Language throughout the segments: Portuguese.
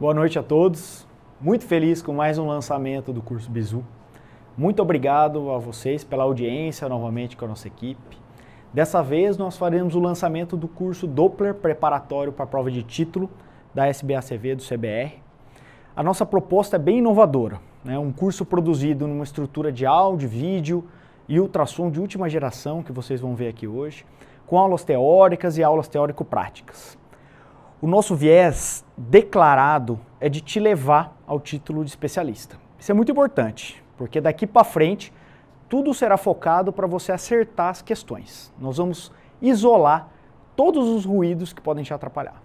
Boa noite a todos. Muito feliz com mais um lançamento do curso Bizu. Muito obrigado a vocês pela audiência novamente com a nossa equipe. Dessa vez nós faremos o lançamento do curso Doppler preparatório para a prova de título da SBACV do CBR. A nossa proposta é bem inovadora, né? Um curso produzido numa estrutura de áudio, vídeo e ultrassom de última geração que vocês vão ver aqui hoje, com aulas teóricas e aulas teórico-práticas. O nosso viés declarado é de te levar ao título de especialista. Isso é muito importante, porque daqui para frente tudo será focado para você acertar as questões. Nós vamos isolar todos os ruídos que podem te atrapalhar.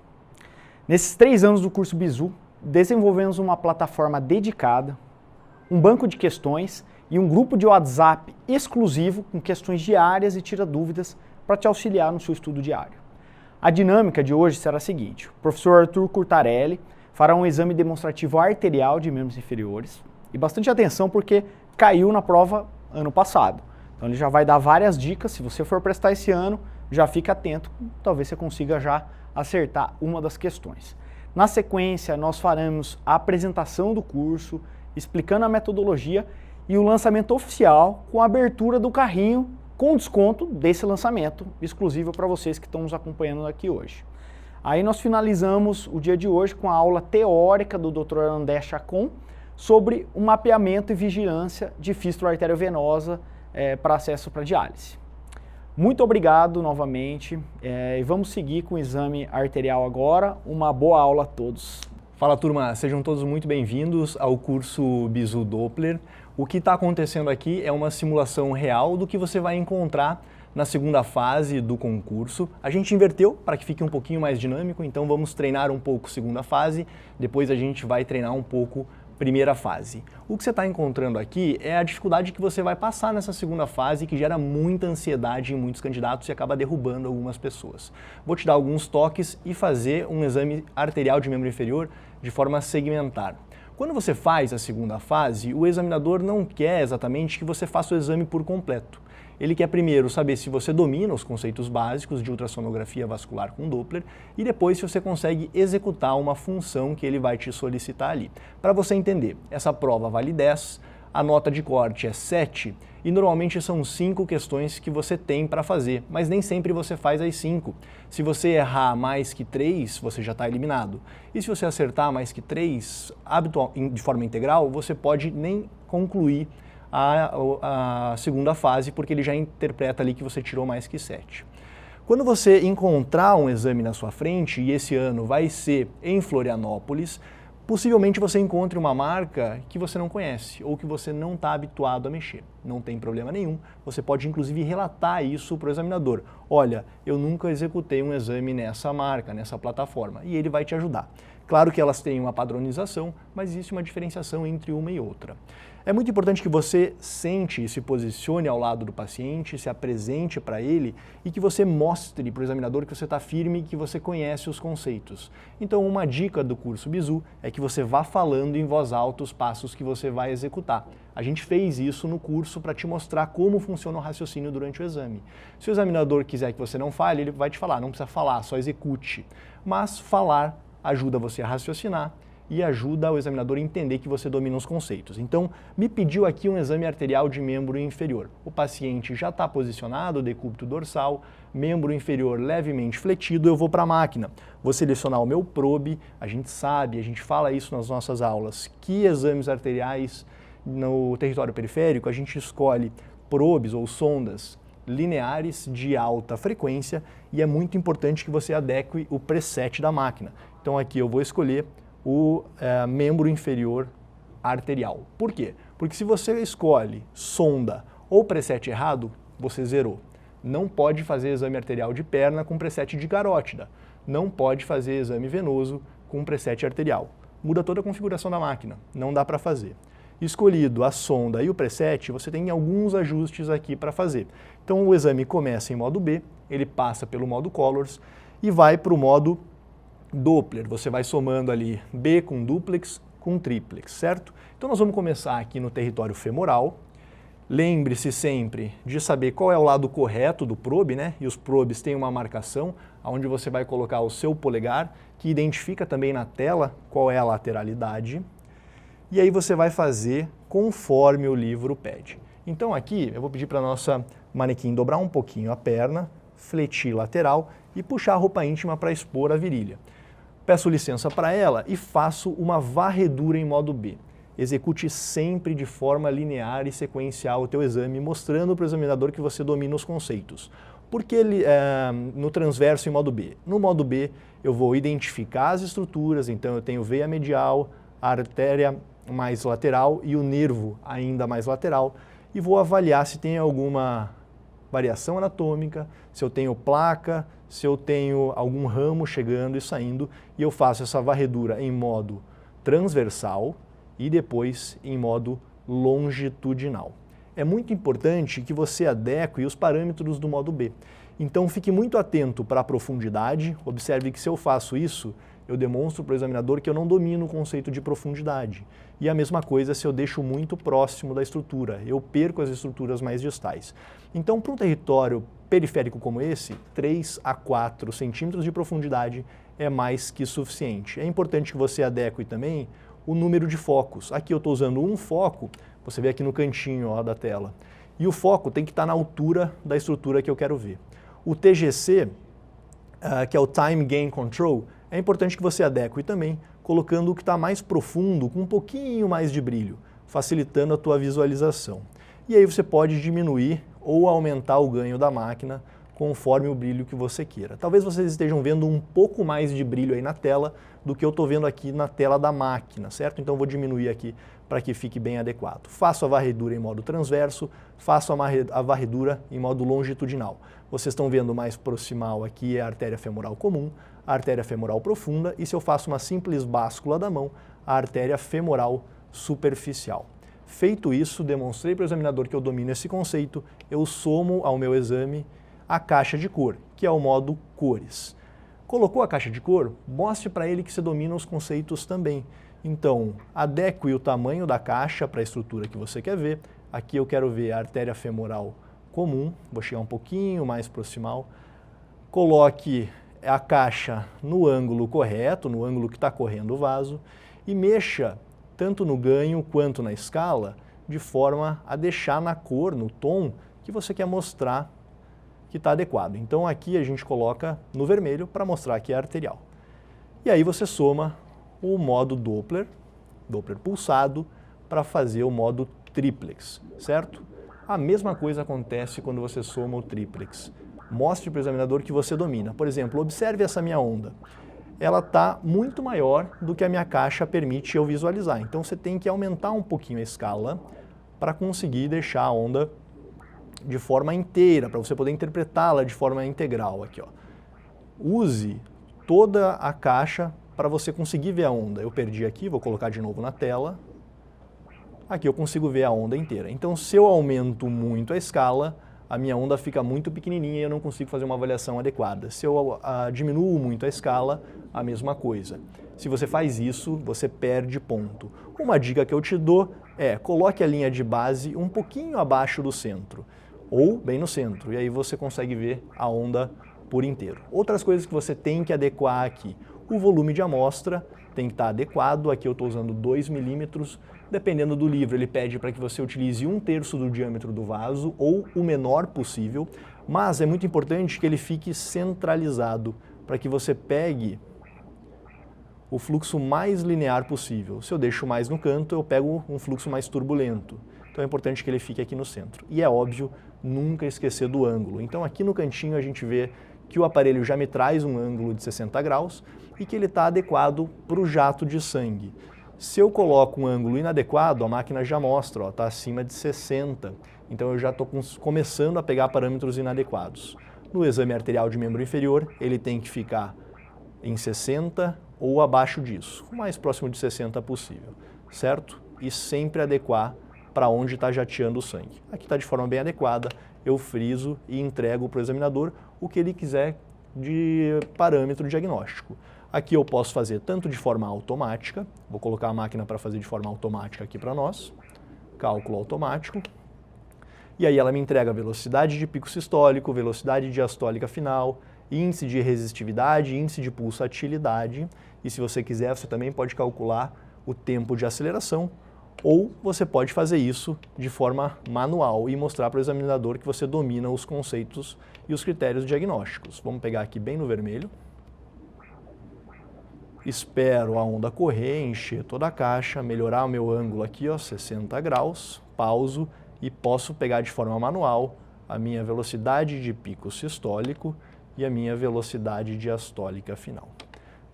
Nesses 3 anos do curso Bizu, desenvolvemos uma plataforma dedicada, um banco de questões e um grupo de WhatsApp exclusivo com questões diárias e tira dúvidas para te auxiliar no seu estudo diário. A dinâmica de hoje será a seguinte: o professor Arthur Curtarelli fará um exame demonstrativo arterial de membros inferiores, e bastante atenção porque caiu na prova ano passado. Então ele já vai dar várias dicas. Se você for prestar esse ano, já fica atento, talvez você consiga já acertar uma das questões. Na sequência, nós faremos a apresentação do curso, explicando a metodologia e o lançamento oficial com a abertura do carrinho com desconto desse lançamento exclusivo para vocês que estão nos acompanhando aqui hoje. Aí nós finalizamos o dia de hoje com a aula teórica do Dr. André Chacon sobre o mapeamento e vigilância de fístula arteriovenosa para acesso para diálise. Muito obrigado novamente e vamos seguir com o exame arterial agora. Uma boa aula a todos. Fala turma, sejam todos muito bem-vindos ao curso Bizu Doppler. O que está acontecendo aqui é uma simulação real do que você vai encontrar na segunda fase do concurso. A gente inverteu para que fique um pouquinho mais dinâmico, então vamos treinar um pouco segunda fase, depois a gente vai treinar um pouco primeira fase. O que você está encontrando aqui é a dificuldade que você vai passar nessa segunda fase, que gera muita ansiedade em muitos candidatos e acaba derrubando algumas pessoas. Vou te dar alguns toques e fazer um exame arterial de membro inferior de forma segmentar. Quando você faz a segunda fase, o examinador não quer exatamente que você faça o exame por completo. Ele quer primeiro saber se você domina os conceitos básicos de ultrassonografia vascular com Doppler e depois se você consegue executar uma função que ele vai te solicitar ali. Para você entender, essa prova vale 10, a nota de corte é 7 e normalmente são 5 questões que você tem para fazer, mas nem sempre você faz as 5. Se você errar mais que 3, você já está eliminado. E se você acertar mais que 3, de forma integral, você pode nem concluir a segunda fase, porque ele já interpreta ali que você tirou mais que 7. Quando você encontrar um exame na sua frente, e esse ano vai ser em Florianópolis, possivelmente você encontre uma marca que você não conhece ou que você não está habituado a mexer. Não tem problema nenhum, você pode inclusive relatar isso para o examinador. Olha, eu nunca executei um exame nessa marca, nessa plataforma, e ele vai te ajudar. Claro que elas têm uma padronização, mas existe uma diferenciação entre uma e outra. É muito importante que você sente e se posicione ao lado do paciente, se apresente para ele e que você mostre para o examinador que você está firme e que você conhece os conceitos. Então, uma dica do curso Bizu é que você vá falando em voz alta os passos que você vai executar. A gente fez isso no curso para te mostrar como funciona o raciocínio durante o exame. Se o examinador quiser que você não fale, ele vai te falar, não precisa falar, só execute. Mas falar ajuda você a raciocinar e ajuda o examinador a entender que você domina os conceitos. Então, me pediu aqui um exame arterial de membro inferior. O paciente já está posicionado, decúbito dorsal, membro inferior levemente fletido, eu vou para a máquina. Vou selecionar o meu probe, a gente sabe, a gente fala isso nas nossas aulas, que exames arteriais no território periférico a gente escolhe probes ou sondas lineares de alta frequência e é muito importante que você adeque o preset da máquina. Então aqui eu vou escolher o membro inferior arterial. Por quê? Porque se você escolhe sonda ou preset errado, você zerou. Não pode fazer exame arterial de perna com preset de carótida. Não pode fazer exame venoso com preset arterial. Muda toda a configuração da máquina, não dá para fazer. Escolhido a sonda e o preset, você tem alguns ajustes aqui para fazer. Então o exame começa em modo B, ele passa pelo modo Colors e vai para o modo Doppler. Você vai somando ali B com duplex com triplex, certo? Então nós vamos começar aqui no território femoral Lembre-se sempre de saber qual é o lado correto do probe, né? E os probes têm uma marcação onde você vai colocar o seu polegar, que identifica também na tela qual é a lateralidade. E aí você vai fazer conforme o livro pede. Então aqui eu vou pedir para a nossa manequim dobrar um pouquinho a perna, fletir lateral e puxar a roupa íntima para expor a virilha. Peço licença para ela e faço uma varredura em modo B. Execute sempre de forma linear e sequencial o teu exame, mostrando para o examinador que você domina os conceitos. Porque no transverso em modo B? No modo B eu vou identificar as estruturas, então eu tenho veia medial, a artéria mais lateral e o nervo ainda mais lateral, e vou avaliar se tem alguma variação anatômica, se eu tenho placa, se eu tenho algum ramo chegando e saindo, e eu faço essa varredura em modo transversal e depois em modo longitudinal. É muito importante que você adeque os parâmetros do modo B. Então fique muito atento para a profundidade, observe que se eu faço isso, eu demonstro para o examinador que eu não domino o conceito de profundidade. E a mesma coisa se eu deixo muito próximo da estrutura, eu perco as estruturas mais distais. Então, para um território periférico como esse, 3 a 4 centímetros de profundidade é mais que suficiente. É importante que você adeque também o número de focos. Aqui eu estou usando um foco, você vê aqui no cantinho ó, da tela. E o foco tem que estar na altura da estrutura que eu quero ver. O TGC, que é o Time Gain Control, é importante que você adeque também, colocando o que está mais profundo, com um pouquinho mais de brilho, facilitando a tua visualização. E aí você pode diminuir ou aumentar o ganho da máquina conforme o brilho que você queira. Talvez vocês estejam vendo um pouco mais de brilho aí na tela do que eu estou vendo aqui na tela da máquina, certo? Então eu vou diminuir aqui para que fique bem adequado. Faço a varredura em modo transverso, faço a varredura em modo longitudinal. Vocês estão vendo mais proximal aqui é a artéria femoral comum, a artéria femoral profunda, e se eu faço uma simples báscula da mão, a artéria femoral superficial. Feito isso, demonstrei para o examinador que eu domino esse conceito, eu somo ao meu exame a caixa de cor, que é o modo cores. Colocou a caixa de cor, mostre para ele que você domina os conceitos também. Então, adeque o tamanho da caixa para a estrutura que você quer ver. Aqui eu quero ver a artéria femoral comum, vou chegar um pouquinho mais proximal. Coloque a caixa no ângulo correto, no ângulo que está correndo o vaso, e mexa tanto no ganho quanto na escala, de forma a deixar na cor, no tom, que você quer mostrar que está adequado. Então aqui a gente coloca no vermelho para mostrar que é arterial. E aí você soma o modo Doppler, Doppler pulsado, para fazer o modo triplex, certo? A mesma coisa acontece quando você soma o triplex. Mostre para o examinador que você domina. Por exemplo, observe essa minha onda. Ela está muito maior do que a minha caixa permite eu visualizar. Então você tem que aumentar um pouquinho a escala para conseguir deixar a onda de forma inteira, para você poder interpretá-la de forma integral aqui, ó. Use toda a caixa para você conseguir ver a onda. Eu perdi aqui, vou colocar de novo na tela. Aqui eu consigo ver a onda inteira. Então, se eu aumento muito a escala, a minha onda fica muito pequenininha e eu não consigo fazer uma avaliação adequada. Se eu diminuo muito a escala, a mesma coisa. Se você faz isso, você perde ponto. Uma dica que eu te dou é, coloque a linha de base um pouquinho abaixo do centro, ou bem no centro, e aí você consegue ver a onda por inteiro. Outras coisas que você tem que adequar aqui. O volume de amostra tem que estar adequado, aqui eu estou usando 2 milímetros, dependendo do livro ele pede para que você utilize 1/3 do diâmetro do vaso ou o menor possível, mas é muito importante que ele fique centralizado, para que você pegue o fluxo mais linear possível. Se eu deixo mais no canto, eu pego um fluxo mais turbulento. Então é importante que ele fique aqui no centro. E é óbvio, nunca esquecer do ângulo. Então aqui no cantinho a gente vê que o aparelho já me traz um ângulo de 60 graus e que ele está adequado para o jato de sangue. Se eu coloco um ângulo inadequado, a máquina já mostra, está acima de 60. Então eu já estou começando a pegar parâmetros inadequados. No exame arterial de membro inferior, ele tem que ficar em 60 ou abaixo disso, o mais próximo de 60 possível, certo? E sempre adequar para onde está jateando o sangue. Aqui está de forma bem adequada, eu friso e entrego para o examinador o que ele quiser de parâmetro diagnóstico. Aqui eu posso fazer tanto de forma automática, vou colocar a máquina para fazer de forma automática aqui para nós, cálculo automático, E aí ela me entrega a velocidade de pico sistólico, velocidade diastólica final, índice de resistividade, índice de pulsatilidade. E se você quiser, você também pode calcular o tempo de aceleração, ou você pode fazer isso de forma manual e mostrar para o examinador que você domina os conceitos e os critérios diagnósticos. Vamos pegar aqui bem no vermelho. Espero a onda correr, encher toda a caixa, melhorar o meu ângulo aqui, ó, 60 graus, pauso e posso pegar de forma manual a minha velocidade de pico sistólico e a minha velocidade diastólica final.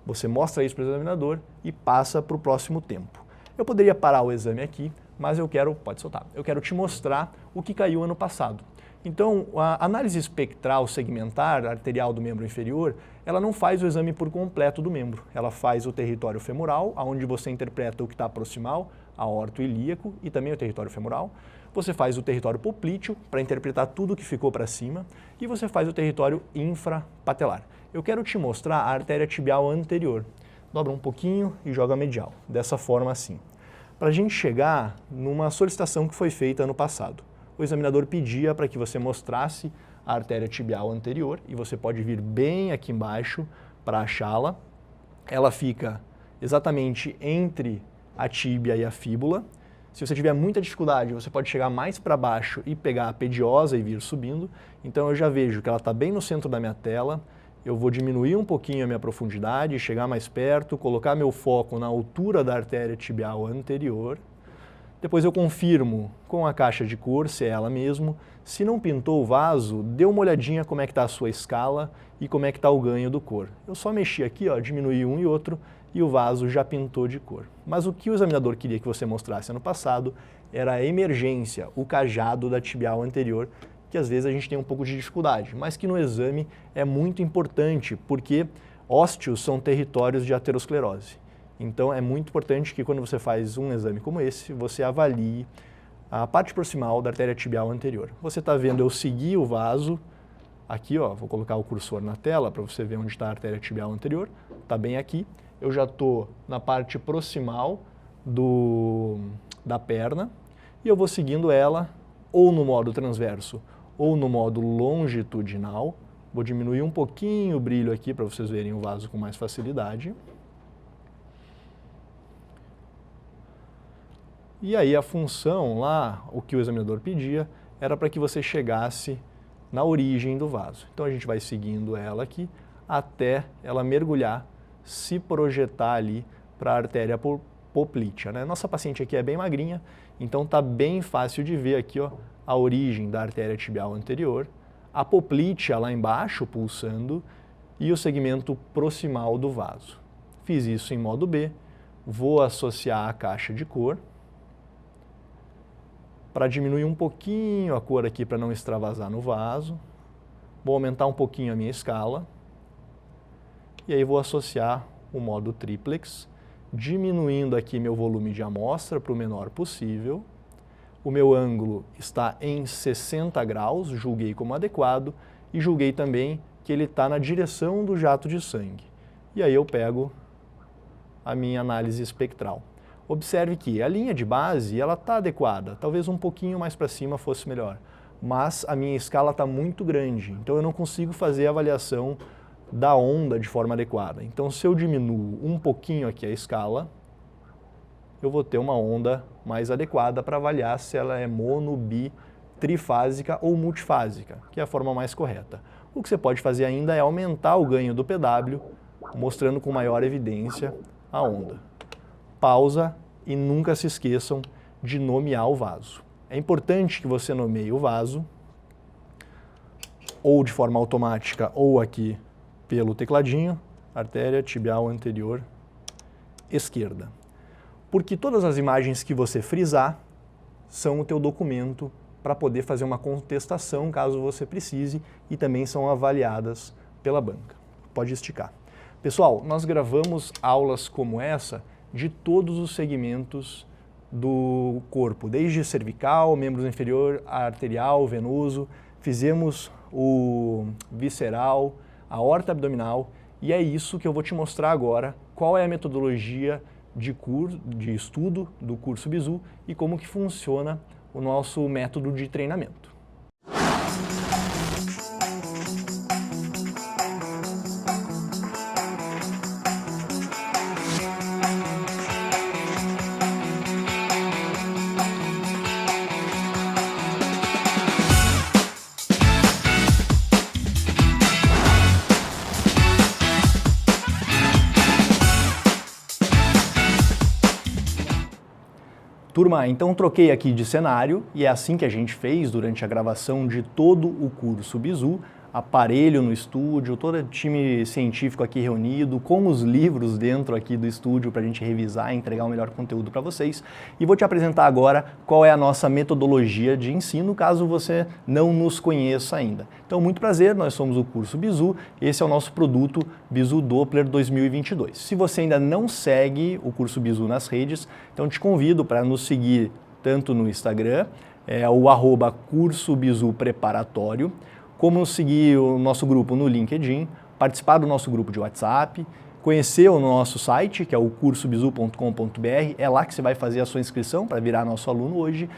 Você mostra isso para o examinador e passa para o próximo tempo. Eu poderia parar o exame aqui, mas eu quero, pode soltar, eu quero te mostrar o que caiu ano passado. Então, a análise espectral segmentar arterial do membro inferior, ela não faz o exame por completo do membro. Ela faz o território femoral, onde você interpreta o que está proximal, aorto-ilíaco e também o território femoral. Você faz o território poplíteo, para interpretar tudo que ficou para cima, e você faz o território infrapatelar. Eu quero te mostrar a artéria tibial anterior. Dobra um pouquinho e joga medial, dessa forma assim. Para a gente chegar numa solicitação que foi feita ano passado. O examinador pedia para que você mostrasse a artéria tibial anterior, e você pode vir bem aqui embaixo para achá-la. Ela fica exatamente entre a tíbia e a fíbula. Se você tiver muita dificuldade, você pode chegar mais para baixo e pegar a pediosa e vir subindo. Então eu já vejo que ela está bem no centro da minha tela. Eu vou diminuir um pouquinho a minha profundidade, chegar mais perto, colocar meu foco na altura da artéria tibial anterior. Depois eu confirmo com a caixa de cor se é ela mesmo. Se não pintou o vaso, dê uma olhadinha como é que está a sua escala e como é que está o ganho do cor. Eu só mexi aqui, ó, diminuí um e outro e o vaso já pintou de cor. Mas o que o examinador queria que você mostrasse ano passado era a emergência, o cajado da tibial anterior, que às vezes a gente tem um pouco de dificuldade, mas que no exame é muito importante, porque ósteos são territórios de aterosclerose. Então é muito importante que quando você faz um exame como esse, você avalie a parte proximal da artéria tibial anterior. Você está vendo eu seguir o vaso, aqui ó, vou colocar o cursor na tela para você ver onde está a artéria tibial anterior, está bem aqui. Eu já estou na parte proximal da perna e eu vou seguindo ela ou no modo transverso ou no modo longitudinal. Vou diminuir um pouquinho o brilho aqui para vocês verem o vaso com mais facilidade. E aí a função lá, o que o examinador pedia, era para que você chegasse na origem do vaso. Então a gente vai seguindo ela aqui até ela mergulhar, se projetar ali para a artéria poplítea, né? Nossa paciente aqui é bem magrinha, então tá bem fácil de ver aqui, ó, a origem da artéria tibial anterior, a poplítea lá embaixo pulsando e o segmento proximal do vaso. Fiz isso em modo B, vou associar a caixa de cor para diminuir um pouquinho a cor aqui para não extravasar no vaso. Vou aumentar um pouquinho a minha escala e aí vou associar o modo triplex, diminuindo aqui meu volume de amostra para o menor possível. O meu ângulo está em 60 graus, julguei como adequado e julguei também que ele está na direção do jato de sangue. E aí eu pego a minha análise espectral. Observe que a linha de base ela está adequada, talvez um pouquinho mais para cima fosse melhor, mas a minha escala está muito grande, então eu não consigo fazer a avaliação da onda de forma adequada. Então se eu diminuo um pouquinho aqui a escala, eu vou ter uma onda mais adequada para avaliar se ela é mono, bi, trifásica ou multifásica, que é a forma mais correta. O que você pode fazer ainda é aumentar o ganho do PW, mostrando com maior evidência a onda. Pausa e nunca se esqueçam de nomear o vaso. É importante que você nomeie o vaso, ou de forma automática, ou aqui pelo tecladinho, artéria tibial anterior esquerda. Porque todas as imagens que você frisar são o teu documento para poder fazer uma contestação caso você precise e também são avaliadas pela banca. Pode esticar. Pessoal, nós gravamos aulas como essa de todos os segmentos do corpo, desde cervical, membros inferior, arterial, venoso, fizemos o visceral, a aorta abdominal e é isso que eu vou te mostrar agora, qual é a metodologia de estudo do curso BIZU e como que funciona o nosso método de treinamento. Turma, então troquei aqui de cenário e é assim que a gente fez durante a gravação de todo o curso Bizu. Aparelho no estúdio, todo time científico aqui reunido, com os livros dentro aqui do estúdio para a gente revisar e entregar o melhor conteúdo para vocês. E vou te apresentar agora qual é a nossa metodologia de ensino, caso você não nos conheça ainda. Então, muito prazer, nós somos o curso Bizu, esse é o nosso produto Bizu Doppler 2022. Se você ainda não segue o curso Bizu nas redes, então te convido para nos seguir tanto no Instagram, o @curso Bizu preparatório, como seguir o nosso grupo no LinkedIn, participar do nosso grupo de WhatsApp, conhecer o nosso site, que é o cursobizu.com.br, é lá que você vai fazer a sua inscrição para virar nosso aluno hoje.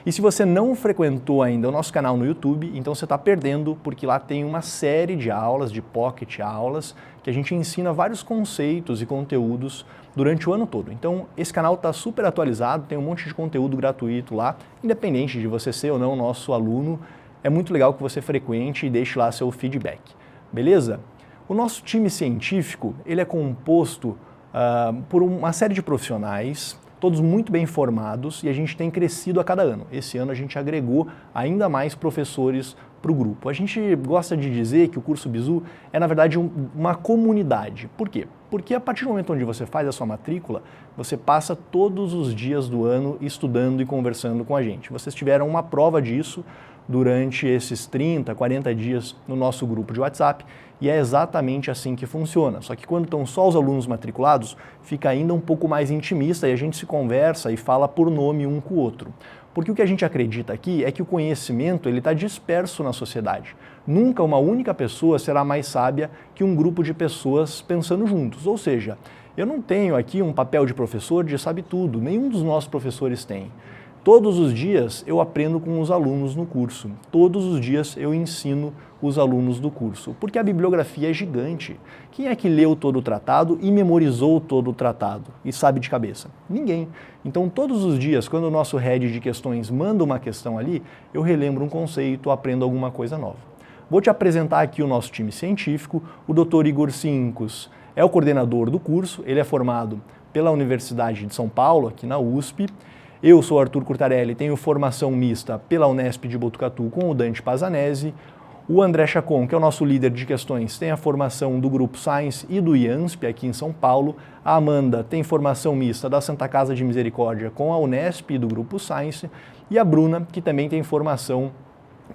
E se você não frequentou ainda o nosso canal no YouTube, então você está perdendo, porque lá tem uma série de aulas, de pocket aulas, que a gente ensina vários conceitos e conteúdos durante o ano todo. Então esse canal está super atualizado, tem um monte de conteúdo gratuito lá, independente de você ser ou não nosso aluno. É muito legal que você frequente e deixe lá seu feedback, beleza? O nosso time científico, ele é composto por uma série de profissionais, todos muito bem formados, e a gente tem crescido a cada ano. Esse ano a gente agregou ainda mais professores para o grupo. A gente gosta de dizer que o curso Bizu é, na verdade, uma comunidade. Por quê? Porque a partir do momento onde você faz a sua matrícula, você passa todos os dias do ano estudando e conversando com a gente. Vocês tiveram uma prova disso durante esses 30, 40 dias no nosso grupo de WhatsApp, e é exatamente assim que funciona. Só que quando estão só os alunos matriculados, fica ainda um pouco mais intimista e a gente se conversa e fala por nome um com o outro. Porque o que a gente acredita aqui é que o conhecimento está disperso na sociedade. Nunca uma única pessoa será mais sábia que um grupo de pessoas pensando juntos. Ou seja, eu não tenho aqui um papel de professor de sabe tudo, nenhum dos nossos professores tem. Todos os dias eu aprendo com os alunos no curso, todos os dias eu ensino os alunos do curso, porque a bibliografia é gigante. Quem é que leu todo o tratado e memorizou todo o tratado e sabe de cabeça? Ninguém. Então todos os dias, quando o nosso head de questões manda uma questão ali, eu relembro um conceito, aprendo alguma coisa nova. Vou te apresentar aqui o nosso time científico. O Dr. Igor Cincos é o coordenador do curso, ele é formado pela Universidade de São Paulo, aqui na USP. Eu sou Arthur Curtarelli, tenho formação mista pela Unesp de Botucatu com o Dante Pazanese. O André Chacon, que é o nosso líder de questões, tem a formação do Grupo Science e do IANSP aqui em São Paulo. A Amanda tem formação mista da Santa Casa de Misericórdia com a Unesp e do Grupo Science. E a Bruna, que também tem formação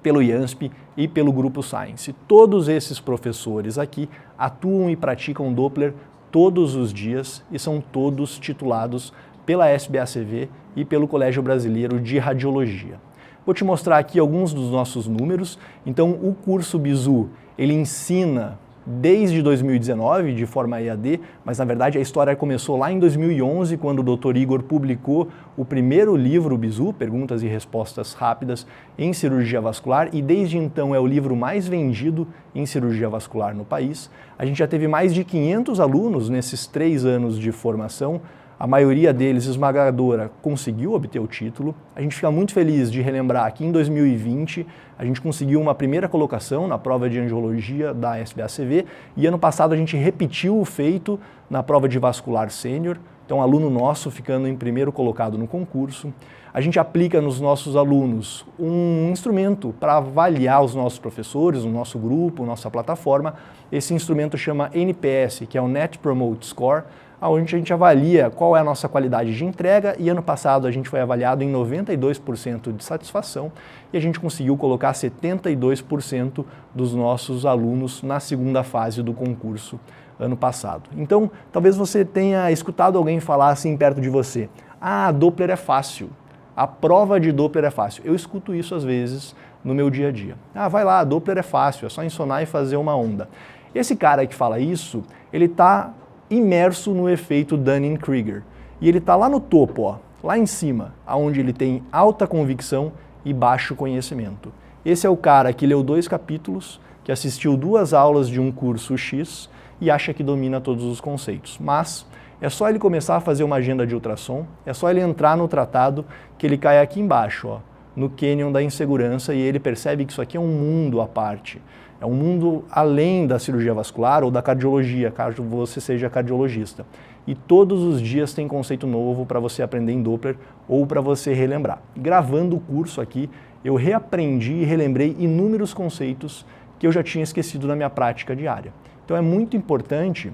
pelo IANSP e pelo Grupo Science. Todos esses professores aqui atuam e praticam Doppler todos os dias e são todos titulados pela SBACV e pelo Colégio Brasileiro de Radiologia. Vou te mostrar aqui alguns dos nossos números. Então, o curso Bizu, ele ensina desde 2019 de forma EAD, mas na verdade a história começou lá em 2011, quando o Dr. Igor publicou o primeiro livro Bizu, Perguntas e Respostas Rápidas em Cirurgia Vascular, e desde então é o livro mais vendido em cirurgia vascular no país. A gente já teve mais de 500 alunos nesses 3 anos de formação. A maioria deles, esmagadora, conseguiu obter o título. A gente fica muito feliz de relembrar que em 2020 a gente conseguiu uma primeira colocação na prova de angiologia da SBACV e ano passado a gente repetiu o feito na prova de vascular sênior. Então, aluno nosso ficando em primeiro colocado no concurso. A gente aplica nos nossos alunos um instrumento para avaliar os nossos professores, o nosso grupo, nossa plataforma. Esse instrumento chama NPS, que é o Net Promote Score, onde a gente avalia qual é a nossa qualidade de entrega, e ano passado a gente foi avaliado em 92% de satisfação e a gente conseguiu colocar 72% dos nossos alunos na segunda fase do concurso ano passado. Então, talvez você tenha escutado alguém falar assim perto de você: ah, Doppler é fácil, a prova de Doppler é fácil. Eu escuto isso às vezes no meu dia a dia. Ah, vai lá, Doppler é fácil, é só ensonar e fazer uma onda. Esse cara que fala isso, ele está imerso no efeito Dunning-Kruger. E ele está lá no topo, ó, lá em cima, onde ele tem alta convicção e baixo conhecimento. Esse é o cara que leu 2 capítulos, que assistiu 2 aulas de um curso X e acha que domina todos os conceitos. Mas é só ele começar a fazer uma agenda de ultrassom, é só ele entrar no tratado que ele cai aqui embaixo, ó, no cânion da insegurança, e ele percebe que isso aqui é um mundo à parte. É um mundo além da cirurgia vascular ou da cardiologia, caso você seja cardiologista. e todos os dias tem conceito novo para você aprender em Doppler ou para você relembrar. Gravando o curso aqui, eu reaprendi e relembrei inúmeros conceitos que eu já tinha esquecido na minha prática diária. Então é muito importante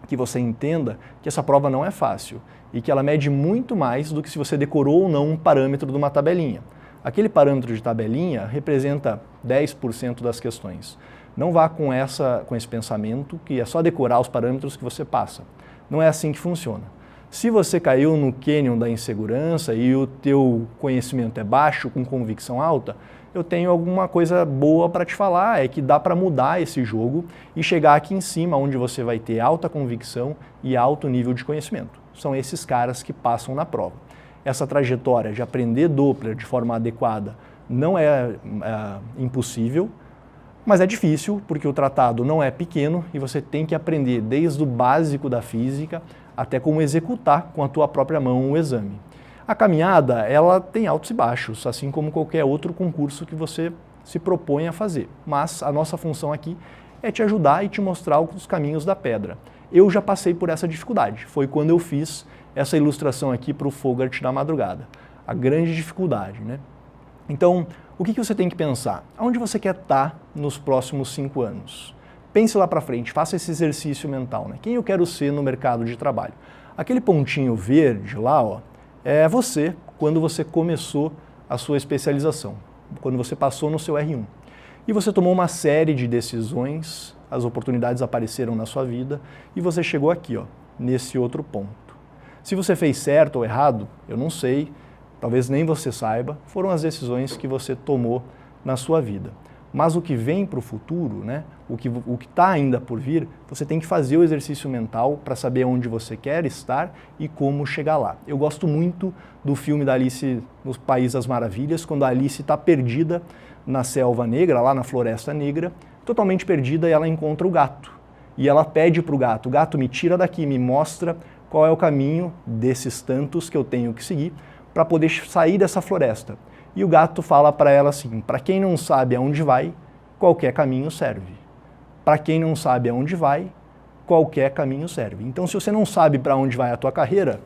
que você entenda que essa prova não é fácil e que ela mede muito mais do que se você decorou ou não um parâmetro de uma tabelinha. Aquele parâmetro de tabelinha representa 10% das questões. Não vá com esse pensamento que é só decorar os parâmetros que você passa. Não é assim que funciona. Se você caiu no cânion da insegurança e o teu conhecimento é baixo, com convicção alta, eu tenho alguma coisa boa para te falar, é que dá para mudar esse jogo e chegar aqui em cima, onde você vai ter alta convicção e alto nível de conhecimento. São esses caras que passam na prova. Essa trajetória de aprender Doppler de forma adequada não é impossível, mas é difícil porque o tratado não é pequeno e você tem que aprender desde o básico da física até como executar com a tua própria mão o exame. A caminhada, ela tem altos e baixos, assim como qualquer outro concurso que você se propõe a fazer. Mas a nossa função aqui é te ajudar e te mostrar os caminhos da pedra. Eu já passei por essa dificuldade. Foi quando eu fiz essa ilustração aqui para o Fogart da madrugada. A grande dificuldade, né? Então, o que você tem que pensar? Aonde você quer estar nos próximos 5 anos? Pense lá para frente, faça esse exercício mental, né? Quem eu quero ser no mercado de trabalho? Aquele pontinho verde lá, ó, é você quando você começou a sua especialização, quando você passou no seu R1. E você tomou uma série de decisões, as oportunidades apareceram na sua vida e você chegou aqui, ó, nesse outro ponto. Se você fez certo ou errado, eu não sei, talvez nem você saiba, foram as decisões que você tomou na sua vida. Mas o que vem para o futuro, né, o que está ainda por vir, você tem que fazer o exercício mental para saber onde você quer estar e como chegar lá. Eu gosto muito do filme da Alice no País das Maravilhas, quando a Alice está perdida na Selva Negra, lá na Floresta Negra, totalmente perdida, e ela encontra o gato. E ela pede para o gato, me tira daqui, me mostra qual é o caminho desses tantos que eu tenho que seguir para poder sair dessa floresta. E o gato fala para ela assim, para quem não sabe aonde vai, qualquer caminho serve. Para quem não sabe aonde vai, qualquer caminho serve. Então, se você não sabe para onde vai a tua carreira,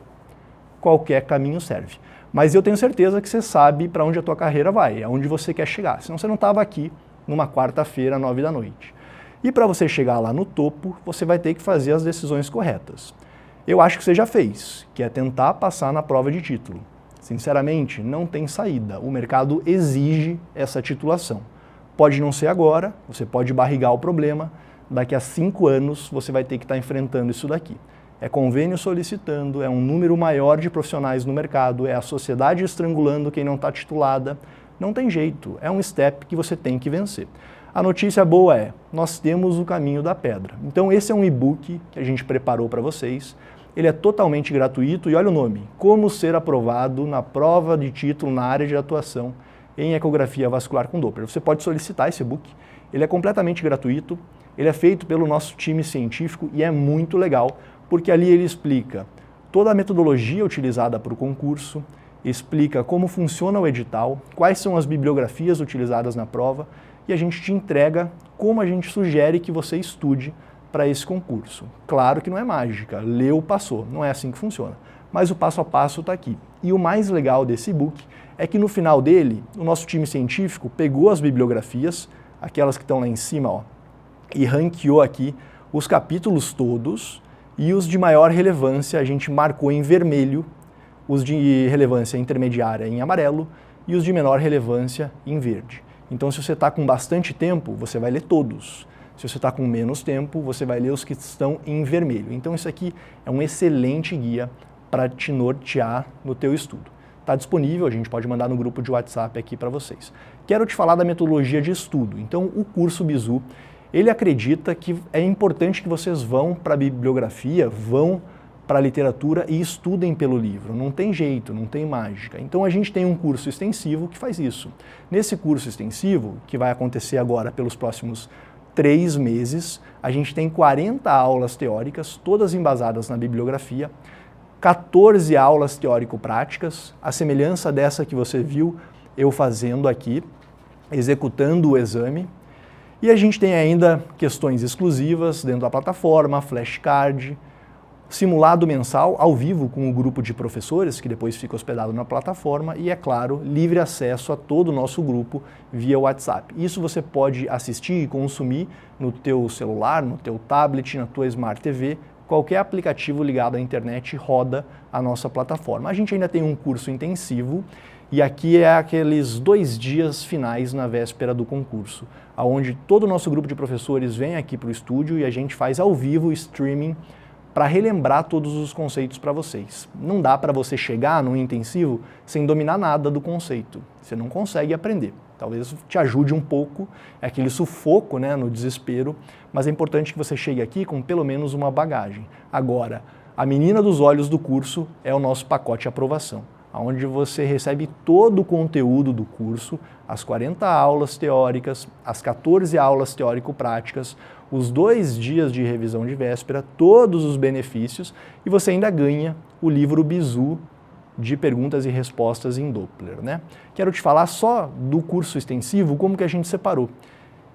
qualquer caminho serve. Mas eu tenho certeza que você sabe para onde a tua carreira vai, aonde você quer chegar. Senão você não estava aqui numa quarta-feira, 9 da noite. E para você chegar lá no topo, você vai ter que fazer as decisões corretas. Eu acho que você já fez, que é tentar passar na prova de título. Sinceramente, não tem saída. O mercado exige essa titulação. Pode não ser agora, você pode barrigar o problema, daqui a 5 anos você vai ter que estar enfrentando isso daqui. É convênio solicitando, é um número maior de profissionais no mercado, é a sociedade estrangulando quem não está titulada. Não tem jeito, é um step que você tem que vencer. A notícia boa é, nós temos o caminho da pedra. Então esse é um e-book que a gente preparou para vocês. Ele é totalmente gratuito e olha o nome, Como Ser Aprovado na Prova de Título na Área de Atuação em Ecografia Vascular com Doppler. Você pode solicitar esse e-book, ele é completamente gratuito, ele é feito pelo nosso time científico e é muito legal, porque ali ele explica toda a metodologia utilizada para o concurso, explica como funciona o edital, quais são as bibliografias utilizadas na prova e a gente te entrega como a gente sugere que você estude para esse concurso. Claro que não é mágica, leu, passou, não é assim que funciona. Mas o passo a passo está aqui. E o mais legal desse e-book é que no final dele, o nosso time científico pegou as bibliografias, aquelas que estão lá em cima, ó, e ranqueou aqui os capítulos todos e os de maior relevância a gente marcou em vermelho, os de relevância intermediária em amarelo e os de menor relevância em verde. Então se você está com bastante tempo, você vai ler todos. Se você está com menos tempo, você vai ler os que estão em vermelho. Então isso aqui é um excelente guia para te nortear no teu estudo. Está disponível, a gente pode mandar no grupo de WhatsApp aqui para vocês. Quero te falar da metodologia de estudo. Então o curso Bizu, ele acredita que é importante que vocês vão para a bibliografia, vão para a literatura e estudem pelo livro. Não tem jeito, não tem mágica. Então a gente tem um curso extensivo que faz isso. Nesse curso extensivo, que vai acontecer agora pelos próximos 3 meses, a gente tem 40 aulas teóricas, todas embasadas na bibliografia, 14 aulas teórico-práticas, a semelhança dessa que você viu eu fazendo aqui, executando o exame. E a gente tem ainda questões exclusivas dentro da plataforma, flashcard, simulado mensal, ao vivo, com o grupo de professores, que depois fica hospedado na plataforma, e, é claro, livre acesso a todo o nosso grupo via WhatsApp. Isso você pode assistir e consumir no teu celular, no teu tablet, na tua Smart TV, qualquer aplicativo ligado à internet roda a nossa plataforma. A gente ainda tem um curso intensivo, e aqui é aqueles 2 dias finais na véspera do concurso, onde todo o nosso grupo de professores vem aqui para o estúdio e a gente faz ao vivo streaming para relembrar todos os conceitos para vocês. Não dá para você chegar num intensivo sem dominar nada do conceito. Você não consegue aprender. Talvez te ajude um pouco, é aquele sufoco, né, no desespero, mas é importante que você chegue aqui com pelo menos uma bagagem. Agora, a menina dos olhos do curso é o nosso pacote aprovação, onde você recebe todo o conteúdo do curso, as 40 aulas teóricas, as 14 aulas teórico-práticas, os 2 dias de revisão de véspera, todos os benefícios, e você ainda ganha o livro Bizu de perguntas e respostas em Doppler, né? Quero te falar só do curso extensivo, como que a gente separou.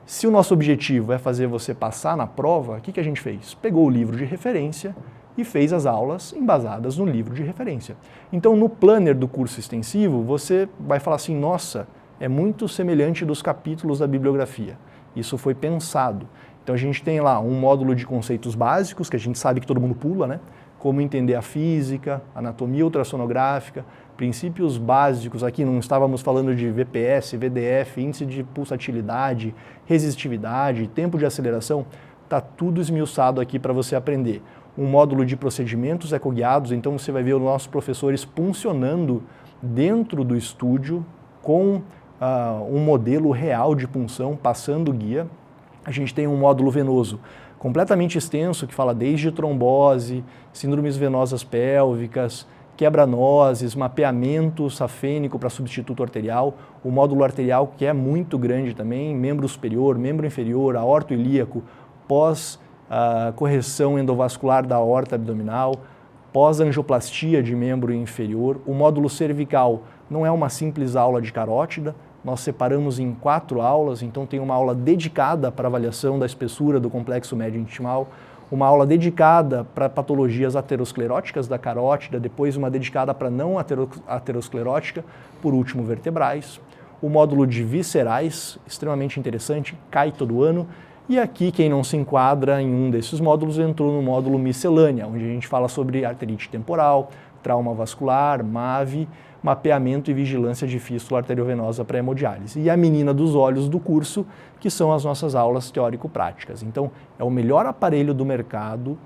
Se o nosso objetivo é fazer você passar na prova, o que a gente fez? Pegou o livro de referência e fez as aulas embasadas no livro de referência. Então, no planner do curso extensivo, você vai falar assim, nossa, é muito semelhante dos capítulos da bibliografia. Isso foi pensado. Então, a gente tem lá um módulo de conceitos básicos, que a gente sabe que todo mundo pula, né? Como entender a física, anatomia ultrassonográfica, princípios básicos. Aqui não estávamos falando de VPS, VDF, índice de pulsatilidade, resistividade, tempo de aceleração. Está tudo esmiuçado aqui para você aprender. Um módulo de procedimentos ecoguiados, então você vai ver os nossos professores puncionando dentro do estúdio com um modelo real de punção, passando guia. A gente tem um módulo venoso completamente extenso que fala desde trombose, síndromes venosas pélvicas, quebra-nozes, mapeamento safênico para substituto arterial, o módulo arterial que é muito grande também, membro superior, membro inferior, aorto ilíaco, correção endovascular da aorta abdominal, pós-angioplastia de membro inferior. O módulo cervical não é uma simples aula de carótida, nós separamos em 4 aulas, então tem uma aula dedicada para avaliação da espessura do complexo médio intimal, uma aula dedicada para patologias ateroscleróticas da carótida, depois uma dedicada para não aterosclerótica, por último vertebrais. O módulo de viscerais, extremamente interessante, cai todo ano. E aqui, quem não se enquadra em um desses módulos, entrou no módulo miscelânea, onde a gente fala sobre arterite temporal, trauma vascular, MAVE, mapeamento e vigilância de fístula arteriovenosa para hemodiálise. E a menina dos olhos do curso, que são as nossas aulas teórico-práticas. Então, é o melhor aparelho do mercado,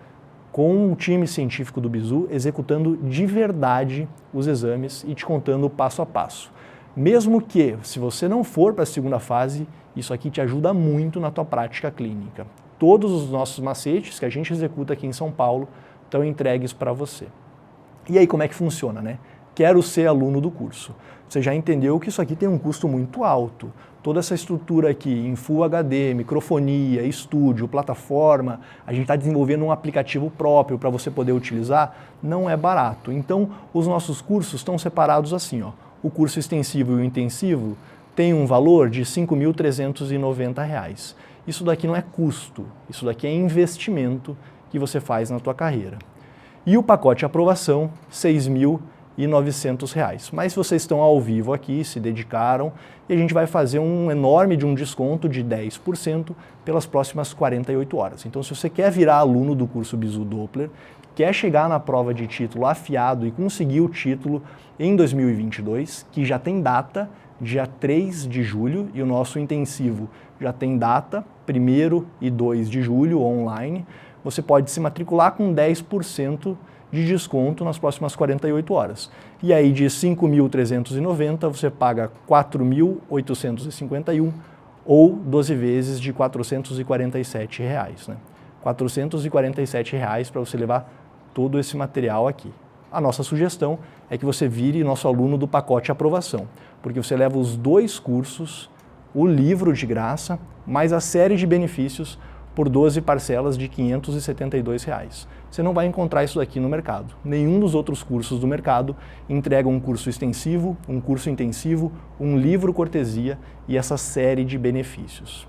com o time científico do Bizu, executando de verdade os exames e te contando passo a passo. Mesmo que, se você não for para a segunda fase, isso aqui te ajuda muito na tua prática clínica. Todos os nossos macetes que a gente executa aqui em São Paulo estão entregues para você. E aí, como é que funciona, né? Quero ser aluno do curso. Você já entendeu que isso aqui tem um custo muito alto. Toda essa estrutura aqui em Full HD, microfonia, estúdio, plataforma, a gente está desenvolvendo um aplicativo próprio para você poder utilizar, não é barato. Então, os nossos cursos estão separados assim, ó. O curso extensivo e o intensivo tem um valor de R$ 5.390. Isso daqui não é custo, isso daqui é investimento que você faz na tua carreira. E o pacote aprovação, R$ 6.900. Mas vocês estão ao vivo aqui, se dedicaram, e a gente vai fazer um enorme desconto de 10% pelas próximas 48 horas. Então, se você quer virar aluno do curso Bizu Doppler, quer chegar na prova de título afiado e conseguir o título em 2022, que já tem data, dia 3 de julho, e o nosso intensivo já tem data, 1º e 2 de julho, online, você pode se matricular com 10% de desconto nas próximas 48 horas. E aí de 5.390 você paga 4.851 ou 12 vezes de R$ 447, né? R$ 447 para você levar todo esse material aqui. A nossa sugestão é que você vire nosso aluno do pacote aprovação, porque você leva os 2 cursos, o livro de graça, mais a série de benefícios por 12 parcelas de R$ 572. Você não vai encontrar isso daqui no mercado. Nenhum dos outros cursos do mercado entrega um curso extensivo, um curso intensivo, um livro cortesia e essa série de benefícios.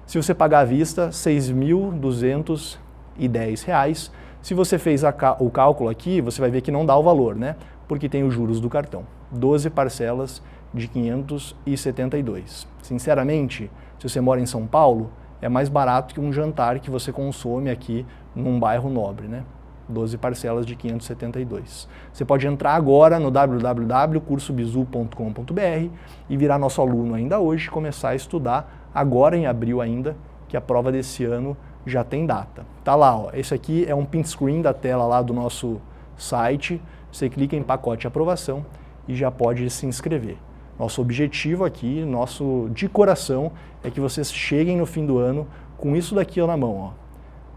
Se você pagar à vista, R$ 6.210. Se você fez o cálculo aqui, você vai ver que não dá o valor, né? Porque tem os juros do cartão. 12 parcelas de 572. Sinceramente, se você mora em São Paulo, é mais barato que um jantar que você consome aqui num bairro nobre, né? 12 parcelas de 572. Você pode entrar agora no www.cursobizu.com.br e virar nosso aluno ainda hoje, começar a estudar agora em abril ainda, que a prova desse ano já tem data. Tá lá, ó. Esse aqui é um print screen da tela lá do nosso site. Você clica em pacote aprovação e já pode se inscrever. Nosso objetivo aqui, nosso de coração, é que vocês cheguem no fim do ano com isso daqui ó, na mão,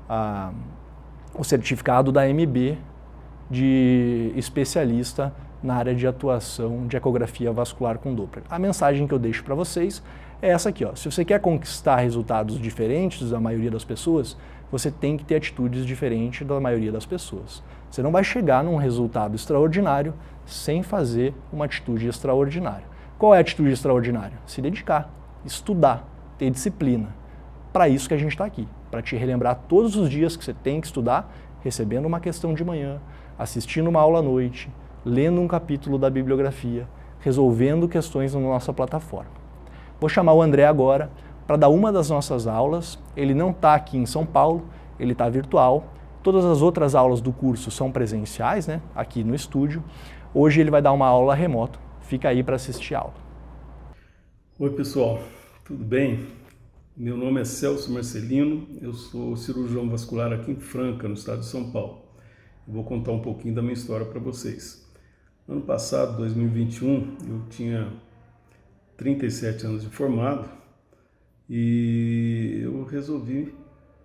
ó. O certificado da MB de especialista na área de atuação de ecografia vascular com Doppler. A mensagem que eu deixo para vocês é essa aqui, ó. Se você quer conquistar resultados diferentes da maioria das pessoas, você tem que ter atitudes diferentes da maioria das pessoas. Você não vai chegar num resultado extraordinário sem fazer uma atitude extraordinária. Qual é a atitude extraordinária? Se dedicar, estudar, ter disciplina. Para isso que a gente está aqui, para te relembrar todos os dias que você tem que estudar, recebendo uma questão de manhã, assistindo uma aula à noite, lendo um capítulo da bibliografia, resolvendo questões na nossa plataforma. Vou chamar o André agora para dar uma das nossas aulas. Ele não está aqui em São Paulo, ele está virtual. Todas as outras aulas do curso são presenciais, né, aqui no estúdio. Hoje ele vai dar uma aula remoto. Fica aí para assistir a aula. Oi pessoal, tudo bem? Meu nome é Celso Marcelino, eu sou cirurgião vascular aqui em Franca, no estado de São Paulo. Eu vou contar um pouquinho da minha história para vocês. Ano passado, 2021, eu tinha 37 anos de formado e eu resolvi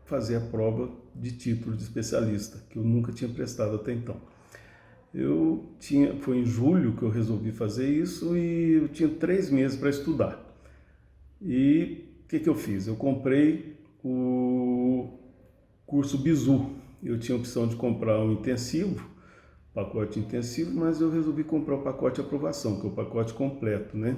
fazer a prova de título de especialista, que eu nunca tinha prestado até então. Foi em julho que eu resolvi fazer isso e eu tinha 3 meses para estudar. E o que eu fiz? Eu comprei o curso Bizu. Eu tinha a opção de comprar um intensivo, pacote intensivo, mas eu resolvi comprar o pacote aprovação, que é o pacote completo, né?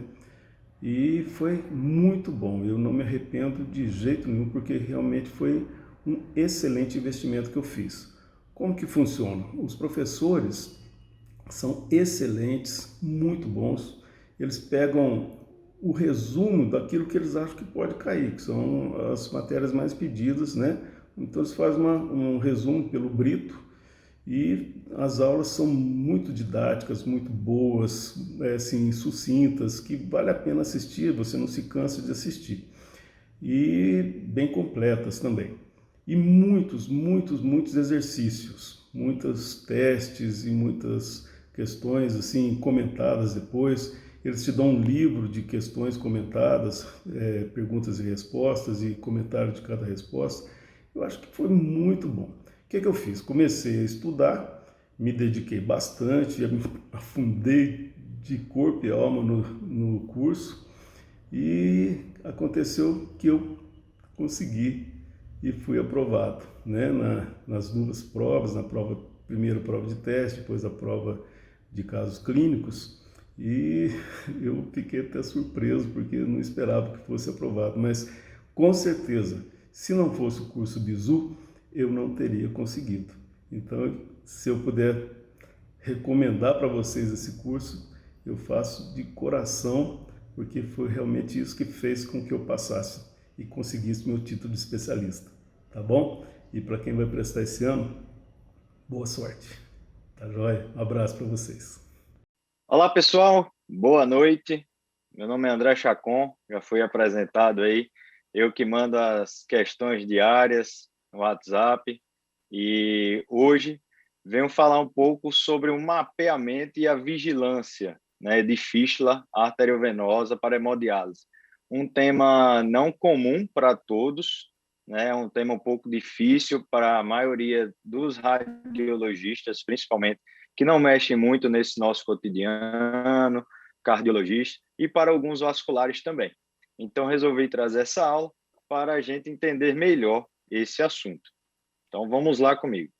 E foi muito bom, eu não me arrependo de jeito nenhum, porque realmente foi um excelente investimento que eu fiz. Como que funciona? Os professores são excelentes, muito bons, eles pegam o resumo daquilo que eles acham que pode cair, que são as matérias mais pedidas, né? Então eles fazem um resumo pelo Brito e as aulas são muito didáticas, muito boas, assim, sucintas, que vale a pena assistir, você não se cansa de assistir. E bem completas também. E muitos exercícios, muitos testes e muitas questões assim comentadas depois. Eles te dão um livro de questões comentadas, perguntas e respostas e comentário de cada resposta. Eu acho que foi muito bom. O que eu fiz? Comecei a estudar, me dediquei bastante, me afundei de corpo e alma no curso e aconteceu que eu consegui e fui aprovado, né? Nas 2 provas, primeira prova de teste, depois a prova de casos clínicos. E eu fiquei até surpreso, porque eu não esperava que fosse aprovado, mas com certeza, se não fosse o curso Bizu, eu não teria conseguido. Então, se eu puder recomendar para vocês esse curso, eu faço de coração, porque foi realmente isso que fez com que eu passasse e conseguisse meu título de especialista, tá bom? E para quem vai prestar esse ano, boa sorte, tá joia? Um abraço para vocês. Olá pessoal, boa noite. Meu nome é André Chacon, já fui apresentado aí. Eu que mando as questões diárias no WhatsApp e hoje venho falar um pouco sobre o mapeamento e a vigilância, né, de fístula arteriovenosa para hemodiálise. Um tema não comum para todos, né, um tema um pouco difícil para a maioria dos radiologistas, principalmente, que não mexem muito nesse nosso cotidiano, cardiologista, e para alguns vasculares também. Então, resolvi trazer essa aula para a gente entender melhor esse assunto. Então, vamos lá comigo.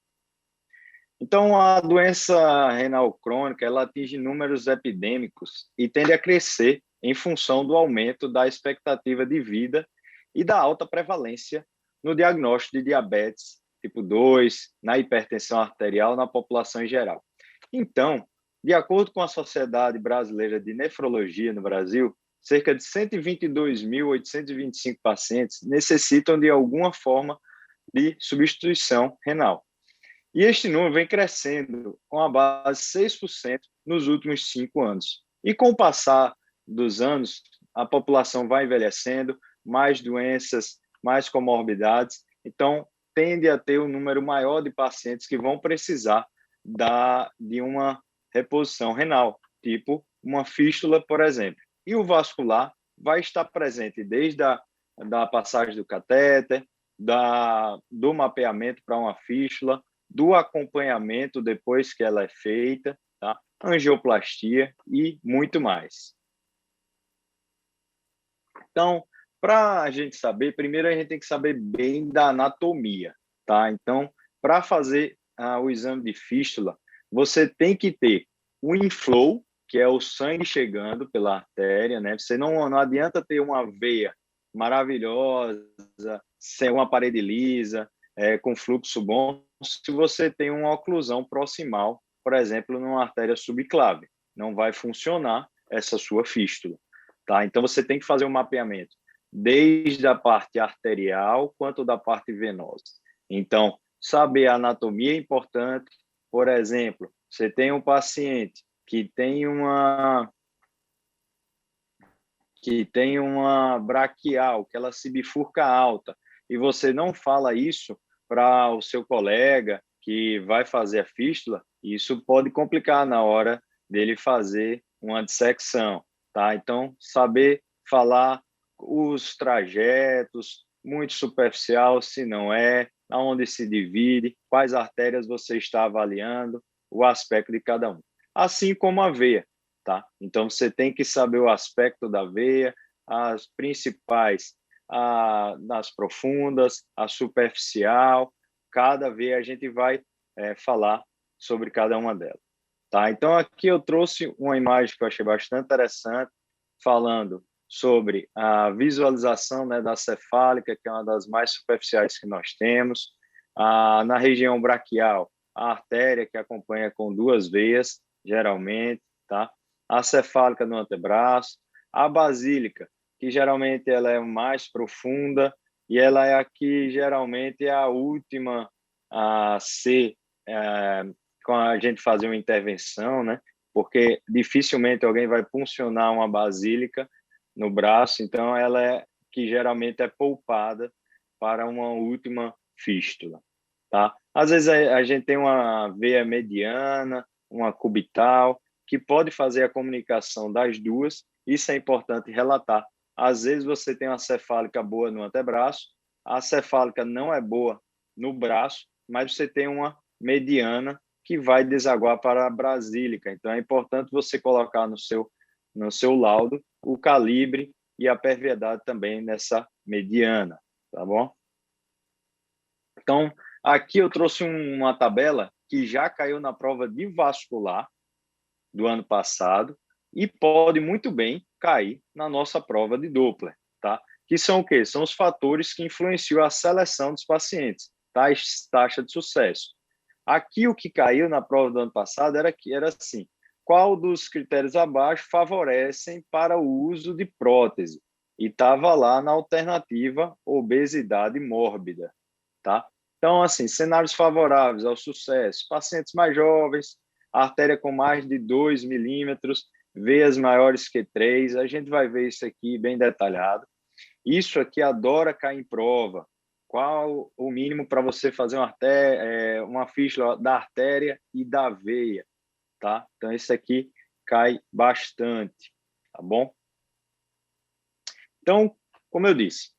Então, a doença renal crônica, ela atinge números epidêmicos e tende a crescer em função do aumento da expectativa de vida e da alta prevalência no diagnóstico de diabetes tipo 2, na hipertensão arterial, na população em geral. Então, de acordo com a Sociedade Brasileira de Nefrologia no Brasil, cerca de 122.825 pacientes necessitam de alguma forma de substituição renal. E este número vem crescendo com a base de 6% nos últimos 5 anos. E com o passar dos anos, a população vai envelhecendo, mais doenças, mais comorbidades, então tende a ter um número maior de pacientes que vão precisar de uma reposição renal, tipo uma fístula, por exemplo. E o vascular vai estar presente desde da passagem do catéter, do mapeamento para uma fístula, do acompanhamento depois que ela é feita, tá? Angioplastia e muito mais. Então, para a gente saber, primeiro a gente tem que saber bem da anatomia, tá? Então, para fazer o exame de fístula, você tem que ter o inflow, que é o sangue chegando pela artéria, né? Você não adianta ter uma veia maravilhosa, sem uma parede lisa, com fluxo bom, se você tem uma oclusão proximal, por exemplo, numa artéria subclave. Não vai funcionar essa sua fístula, tá? Então, você tem que fazer um mapeamento desde a parte arterial quanto da parte venosa. Então, saber a anatomia é importante. Por exemplo, você tem um paciente que tem uma braquial, que ela se bifurca alta, e você não fala isso para o seu colega que vai fazer a fístula, isso pode complicar na hora dele fazer uma dissecção, tá? Então, saber falar os trajetos, muito superficial, se não é, aonde se divide, quais artérias você está avaliando, o aspecto de cada um. Assim como a veia, tá? Então, você tem que saber o aspecto da veia, as principais, das profundas, a superficial, cada veia a gente vai falar sobre cada uma delas, tá? Então, aqui eu trouxe uma imagem que eu achei bastante interessante, falando sobre a visualização, né, da cefálica, que é uma das mais superficiais que nós temos, na região braquial, a artéria que acompanha com 2 veias, geralmente, tá? A cefálica no antebraço, a basílica, que geralmente ela é mais profunda e ela é aqui geralmente é a última a ser com a gente fazer uma intervenção, né? Porque dificilmente alguém vai puncionar uma basílica no braço, então ela é que geralmente é poupada para uma última fístula, tá? Às vezes a gente tem uma veia mediana, uma cubital, que pode fazer a comunicação das duas, isso é importante relatar. Às vezes você tem uma cefálica boa no antebraço, a cefálica não é boa no braço, mas você tem uma mediana que vai desaguar para a basílica, então é importante você colocar no seu laudo o calibre e a perviedade também nessa mediana, tá bom? Então, aqui eu trouxe uma tabela que já caiu na prova de vascular do ano passado e pode muito bem cair na nossa prova de Doppler, tá? Que são o quê? São os fatores que influenciam a seleção dos pacientes, tá? Taxa de sucesso. Aqui o que caiu na prova do ano passado era assim: qual dos critérios abaixo favorecem para o uso de prótese? E estava lá na alternativa obesidade mórbida, tá? Então, assim, cenários favoráveis ao sucesso: pacientes mais jovens, artéria com mais de 2 milímetros, veias maiores que 3, a gente vai ver isso aqui bem detalhado. Isso aqui adora cair em prova. Qual o mínimo para você fazer uma fístula da artéria e da veia, tá? Então, isso aqui cai bastante, tá bom? Então, como eu disse,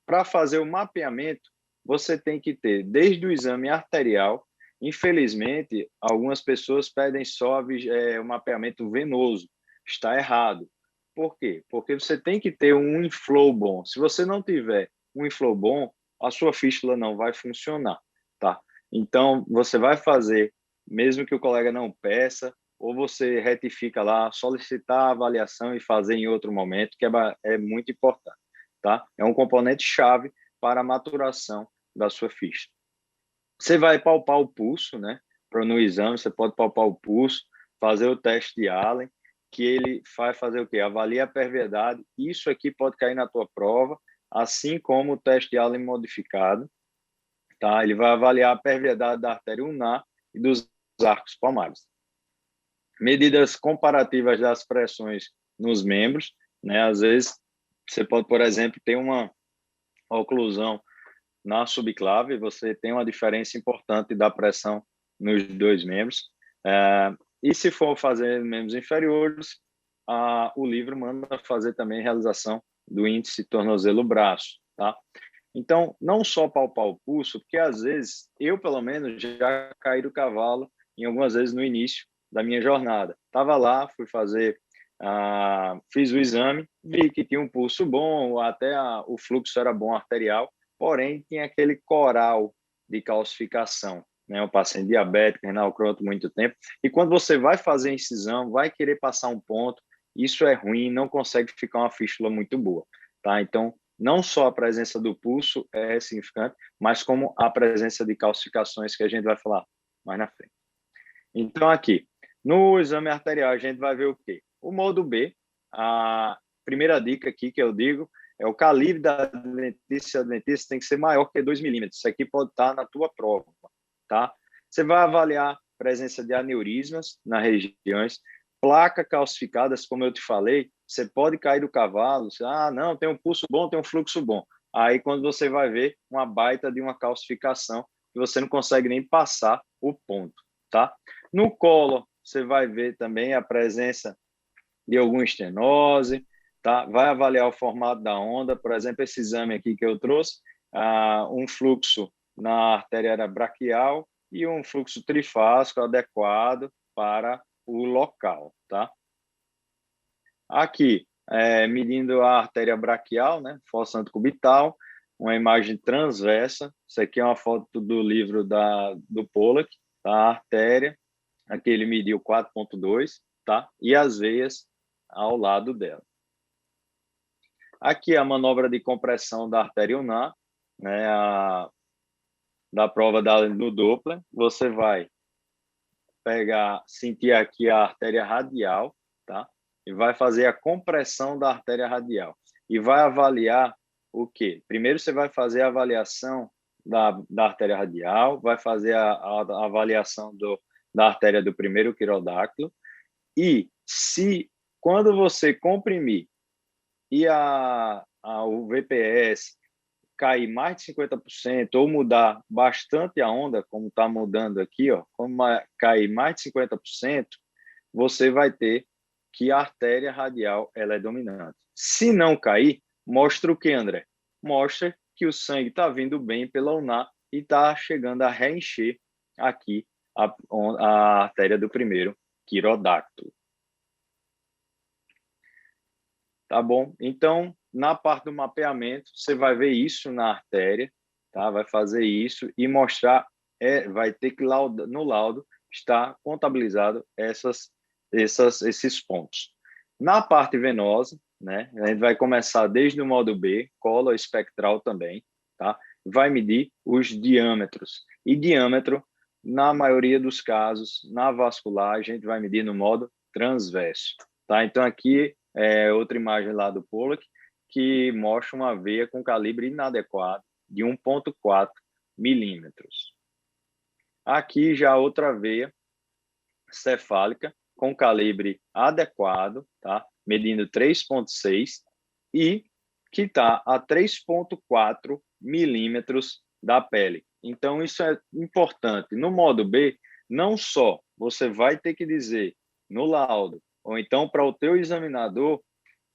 para fazer o mapeamento, você tem que ter desde o exame arterial. Infelizmente, algumas pessoas pedem só o mapeamento venoso. Está errado. Por quê? Porque você tem que ter um inflow bom. Se você não tiver um inflow bom, a sua fístula não vai funcionar, tá? Então, você vai fazer, mesmo que o colega não peça, ou você retifica lá, solicitar a avaliação e fazer em outro momento, que é muito importante, tá? É um componente chave para a maturação da sua ficha. Você vai palpar o pulso, né? No exame, você pode palpar o pulso, fazer o teste de Allen, que ele vai fazer o quê? Avalia a perviedade. Isso aqui pode cair na tua prova, assim como o teste de Allen modificado, tá? Ele vai avaliar a perviedade da artéria ulnar e dos arcos palmares. Medidas comparativas das pressões nos membros, né? Às vezes, você pode, por exemplo, ter uma oclusão na subclave, você tem uma diferença importante da pressão nos dois membros. E se for fazer membros inferiores, o livro manda fazer também realização do índice tornozelo-braço, tá? Então, não só palpar o pulso, porque às vezes, eu pelo menos, já caí do cavalo em algumas vezes no início da minha jornada. Estava lá, fui fazer, fiz o exame, vi que tinha um pulso bom, até o fluxo era bom arterial, porém tinha aquele coral de calcificação, né? Um paciente diabético, renal crônico muito tempo, e quando você vai fazer a incisão, vai querer passar um ponto, isso é ruim, não consegue ficar uma fístula muito boa, tá? Então, não só a presença do pulso é significante, mas como a presença de calcificações, que a gente vai falar mais na frente. Então, aqui, no exame arterial, a gente vai ver o quê? O modo B, a primeira dica aqui que eu digo, é o calibre da adventícia. A adventícia tem que ser maior que 2 milímetros. Isso aqui pode estar na tua prova, tá? Você vai avaliar a presença de aneurismas nas regiões, placas calcificadas, como eu te falei, você pode cair do cavalo, não, tem um pulso bom, tem um fluxo bom. Aí, quando você vai ver uma baita de uma calcificação, que você não consegue nem passar o ponto, tá? No colo, você vai ver também a presença de alguma estenose, tá? Vai avaliar o formato da onda, por exemplo, esse exame aqui que eu trouxe, um fluxo na artéria braquial e um fluxo trifásico adequado para o local, tá? Aqui, medindo a artéria braquial, né? Fossa antecubital, uma imagem transversa. Isso aqui é uma foto do livro do Pollack, tá? A artéria, aqui ele mediu 4,2, tá? E as veias ao lado dela. Aqui a manobra de compressão da artéria ulnar, né? Da prova do Doppler, você vai sentir aqui a artéria radial, tá? E vai fazer a compressão da artéria radial. E vai avaliar o quê? Primeiro você vai fazer a avaliação da artéria radial, vai fazer a avaliação da artéria do primeiro quirodáctilo, e quando você comprimir e o VPS cair mais de 50% ou mudar bastante a onda, como está mudando aqui, ó, como cair mais de 50%, você vai ter que a artéria radial ela é dominante. Se não cair, mostra o que, André? Mostra que o sangue está vindo bem pela ulnar e está chegando a reencher aqui a artéria do primeiro quirodáctilo. Tá bom? Então, na parte do mapeamento, você vai ver isso na artéria, tá? Vai fazer isso e mostrar, vai ter que no laudo estar contabilizado esses pontos. Na parte venosa, né? A gente vai começar desde o modo B, colo espectral também, tá? Vai medir os diâmetros. E diâmetro, na maioria dos casos, na vascular, a gente vai medir no modo transverso, tá? Então, aqui outra imagem lá do Pollack, que mostra uma veia com calibre inadequado de 1,4 milímetros. Aqui já outra veia cefálica com calibre adequado, tá? Medindo 3,6 e que está a 3,4 milímetros da pele. Então, isso é importante. No modo B, não só você vai ter que dizer no laudo, ou então para o teu examinador,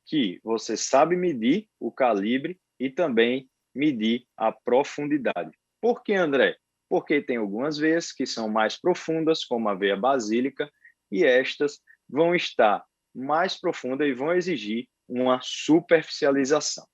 que você sabe medir o calibre e também medir a profundidade. Por que, André? Porque tem algumas veias que são mais profundas, como a veia basílica, e estas vão estar mais profundas e vão exigir uma superficialização,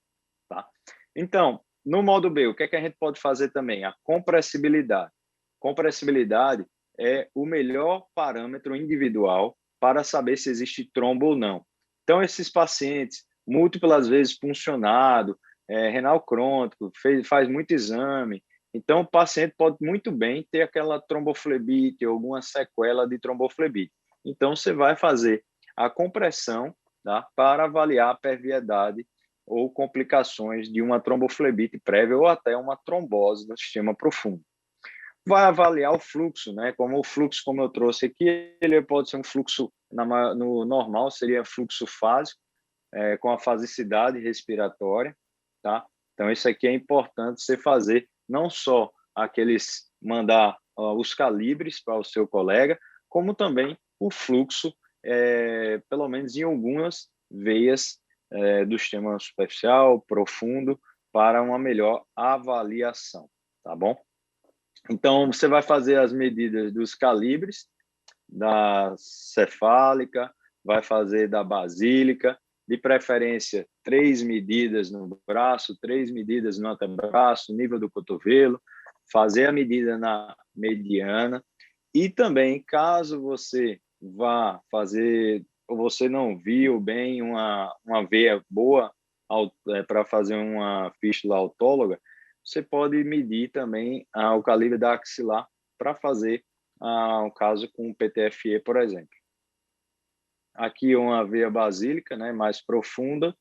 tá? Então, no modo B, o que é que a gente pode fazer também? A compressibilidade. Compressibilidade é o melhor parâmetro individual para saber se existe trombo ou não. Então, esses pacientes, múltiplas vezes puncionado, renal crônico, faz muito exame Então, o paciente pode muito bem ter aquela tromboflebite ou alguma sequela de tromboflebite. Então, você vai fazer a compressão, tá, para avaliar a perviedade ou complicações de uma tromboflebite prévia ou até uma trombose no sistema profundo. Vai avaliar o fluxo, né? Como o fluxo, como eu trouxe aqui, ele pode ser um fluxo no normal, seria fluxo fásico, com a fasicidade respiratória, tá? Então, isso aqui é importante você fazer, não só mandar os calibres para o seu colega, como também o fluxo, pelo menos em algumas veias do sistema superficial, profundo, para uma melhor avaliação, tá bom? Então, você vai fazer as medidas dos calibres, da cefálica, vai fazer da basílica, de preferência 3 medidas no braço, 3 medidas no antebraço, nível do cotovelo, fazer a medida na mediana e também, caso você vá fazer, ou você não viu bem uma veia boa para fazer uma fístula autóloga, você pode medir também o calibre da axilar para fazer um caso com PTFE, por exemplo. Aqui uma veia basílica, né, mais profunda,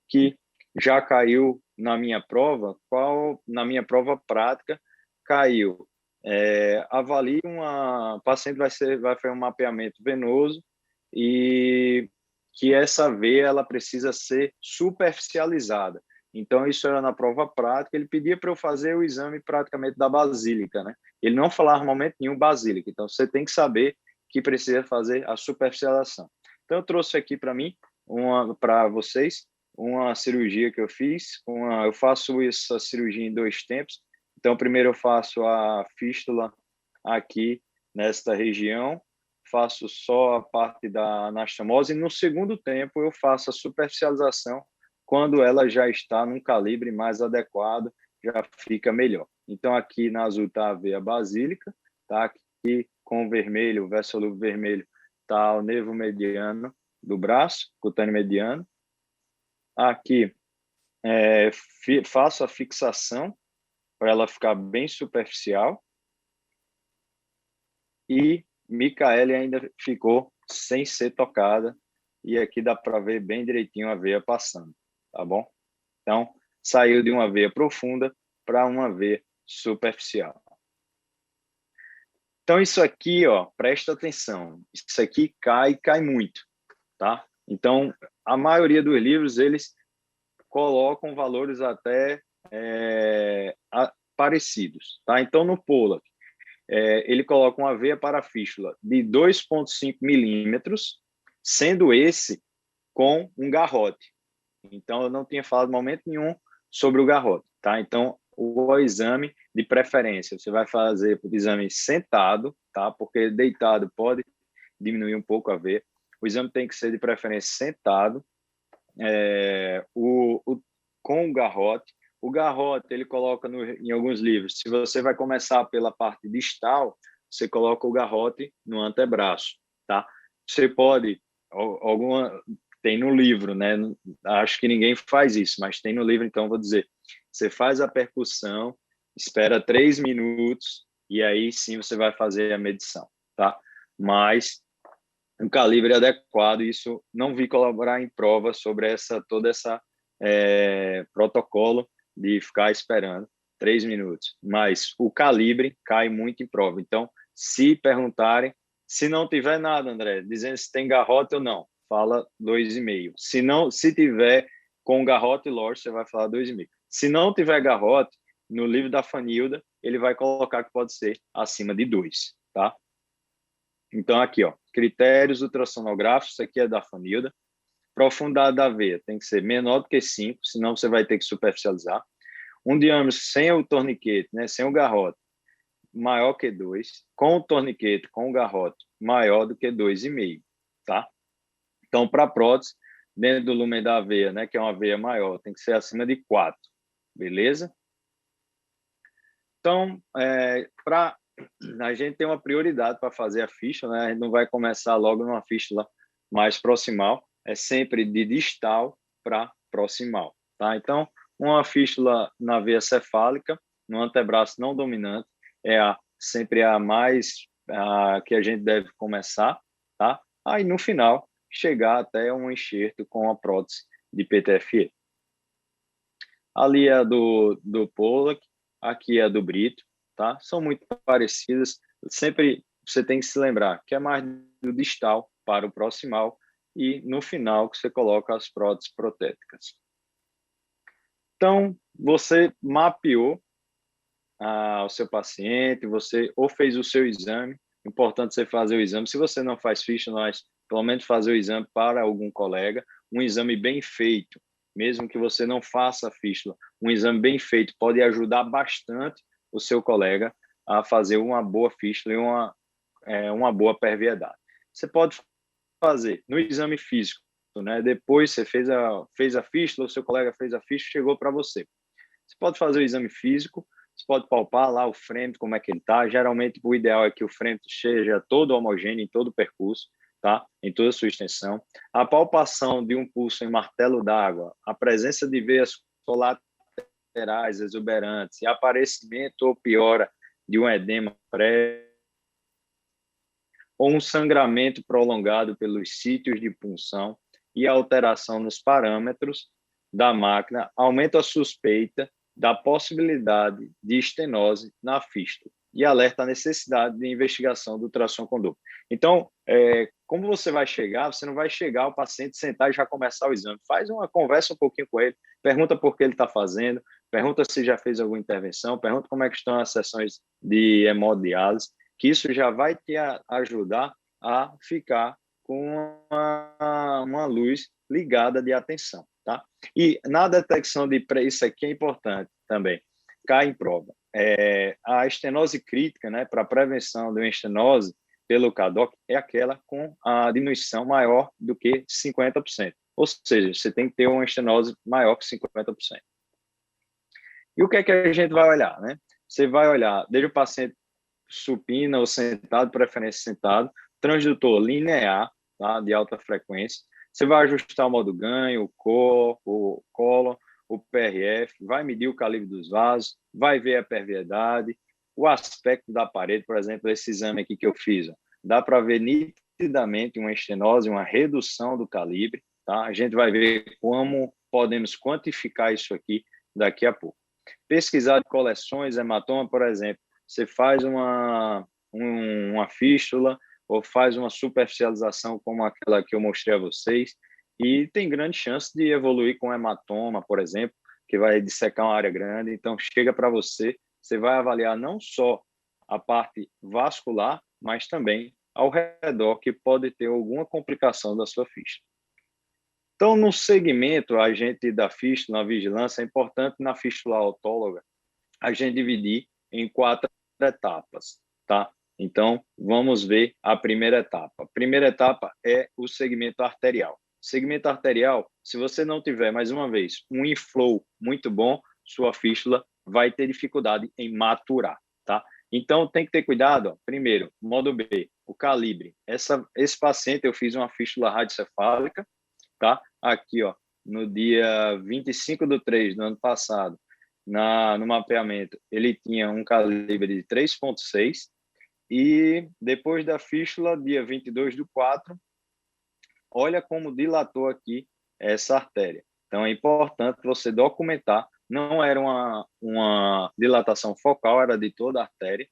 que já caiu na minha prova. Na minha prova prática, caiu. Avalie o paciente vai fazer um mapeamento venoso e que essa veia ela precisa ser superficializada. Então, isso era na prova prática. Ele pedia para eu fazer o exame praticamente da basílica, né? Ele não falava em momento nenhum basílica. Então, você tem que saber que precisa fazer a superficialização. Então, eu trouxe aqui para vocês uma cirurgia que eu fiz. Eu faço essa cirurgia em 2 tempos. Então, primeiro eu faço a fístula aqui nesta região, faço só a parte da anastomose e no segundo tempo eu faço a superficialização quando ela já está num calibre mais adequado, já fica melhor. Então, aqui na azul está a veia basílica, tá? Aqui com o vermelho, o vessolo vermelho, está o nervo mediano do braço, cutâneo mediano. Aqui, faço a fixação para ela ficar bem superficial. E Micaele ainda ficou sem ser tocada. E aqui dá para ver bem direitinho a veia passando, tá bom? Então, saiu de uma veia profunda para uma veia superficial. Então, isso aqui, ó, presta atenção. Isso aqui cai muito, tá? Então, a maioria dos livros, eles colocam valores até parecidos, tá? Então, no Pollack, ele coloca uma veia para fístula de 2,5 milímetros, sendo esse com um garrote. Então, eu não tinha falado em momento nenhum sobre o garrote, tá? Então, o exame de preferência, você vai fazer o exame sentado, tá? Porque deitado pode diminuir um pouco a veia. O exame tem que ser de preferência sentado, com o garrote. O garrote, ele coloca em alguns livros, se você vai começar pela parte distal, você coloca o garrote no antebraço, tá? Você pode, tem no livro, né? Acho que ninguém faz isso, mas tem no livro, então vou dizer, você faz a percussão, espera 3 minutos e aí sim você vai fazer a medição, tá? Mas um calibre adequado, isso não vi colaborar em prova sobre todo esse protocolo de ficar esperando 3 minutos. Mas o calibre cai muito em prova. Então, se perguntarem, se não tiver nada, André, dizendo se tem garrote ou não, fala 2,5. Se tiver com garrote e lorde, você vai falar 2,5. Se não tiver garrote, no livro da Fanilda, ele vai colocar que pode ser acima de 2, tá? Então, aqui, ó, critérios ultrassonográficos, isso aqui é da Fanilda. Profundidade da veia tem que ser menor do que 5, senão você vai ter que superficializar. Um diâmetro sem o torniquete, né, sem o garrote, maior que 2. Com o torniquete, com o garrote, maior do que 2,5, tá? Então, para prótese, dentro do lumen da veia, né, que é uma veia maior, tem que ser acima de 4, beleza? Então, a gente tem uma prioridade para fazer a fístula, né? A gente não vai começar logo numa fístula mais proximal, é sempre de distal para proximal, tá? Então, uma fístula na veia cefálica, no antebraço não dominante, sempre a que a gente deve começar, tá? Aí, no final, chegar até um enxerto com a prótese de PTFE. Ali é a do Pollack, aqui é a do Brito, tá? São muito parecidas. Sempre você tem que se lembrar que é mais do distal para o proximal e no final que você coloca as próteses protéticas. Então, você mapeou o seu paciente, você ou fez o seu exame, importante você fazer o exame. Se você não faz fístula, mas pelo menos fazer o exame para algum colega, um exame bem feito, mesmo que você não faça a fístula, um exame bem feito pode ajudar bastante o seu colega a fazer uma boa fístula e uma boa perviedade. Você pode fazer no exame físico, né? Depois você fez a fístula, o seu colega fez a fístula, chegou para você. Você pode fazer o exame físico, você pode palpar lá o frêmito, como é que ele está. Geralmente, o ideal é que o frêmito seja todo homogêneo em todo o percurso, tá? Em toda a sua extensão. A palpação de um pulso em martelo d'água, a presença de veias colaterais exuberantes e aparecimento ou piora de um edema prévio ou um sangramento prolongado pelos sítios de punção e alteração nos parâmetros da máquina aumenta a suspeita da possibilidade de estenose na fístula e alerta a necessidade de investigação do ultrassom com Doppler. Então, como você vai chegar? Você não vai chegar ao paciente, sentar e já começar o exame. Faz uma conversa um pouquinho com ele, pergunta por que ele está fazendo, pergunta se já fez alguma intervenção, pergunta como é que estão as sessões de hemodiálise, que isso já vai te ajudar a ficar com uma luz ligada de atenção, tá? E na detecção isso aqui é importante também, cai em prova. A estenose crítica, né, para prevenção de uma estenose pelo CADOC é aquela com a diminuição maior do que 50%. Ou seja, você tem que ter uma estenose maior que 50%. E o que é que a gente vai olhar, né? Você vai olhar desde o paciente supino ou sentado, preferência sentado, transdutor linear, tá, de alta frequência. Você vai ajustar o modo ganho, o colo, o PRF, vai medir o calibre dos vasos, vai ver a perviedade, o aspecto da parede, por exemplo, esse exame aqui que eu fiz, ó, dá para ver nitidamente uma estenose, uma redução do calibre, tá? A gente vai ver como podemos quantificar isso aqui daqui a pouco. Pesquisar de coleções, hematoma, por exemplo, você faz uma fístula ou faz uma superficialização como aquela que eu mostrei a vocês e tem grande chance de evoluir com hematoma, por exemplo, que vai dissecar uma área grande. Então, chega para você, você vai avaliar não só a parte vascular, mas também ao redor, que pode ter alguma complicação da sua fístula. Então, no segmento, a gente da fístula, na vigilância, é importante na fístula autóloga a gente dividir em 4 etapas, tá? Então, vamos ver a primeira etapa. A primeira etapa é o segmento arterial. Segmento arterial, se você não tiver, mais uma vez, um inflow muito bom, sua fístula vai ter dificuldade em maturar, tá? Então, tem que ter cuidado. Ó. Primeiro, modo B, o calibre. Esse paciente, eu fiz uma fístula radiocefálica, tá? Aqui, ó, no dia 25/3 do ano passado, no mapeamento, ele tinha um calibre de 3,6 e depois da fístula, dia 22/4, olha como dilatou aqui essa artéria. Então, é importante você documentar. Não era uma dilatação focal, era de toda a artéria,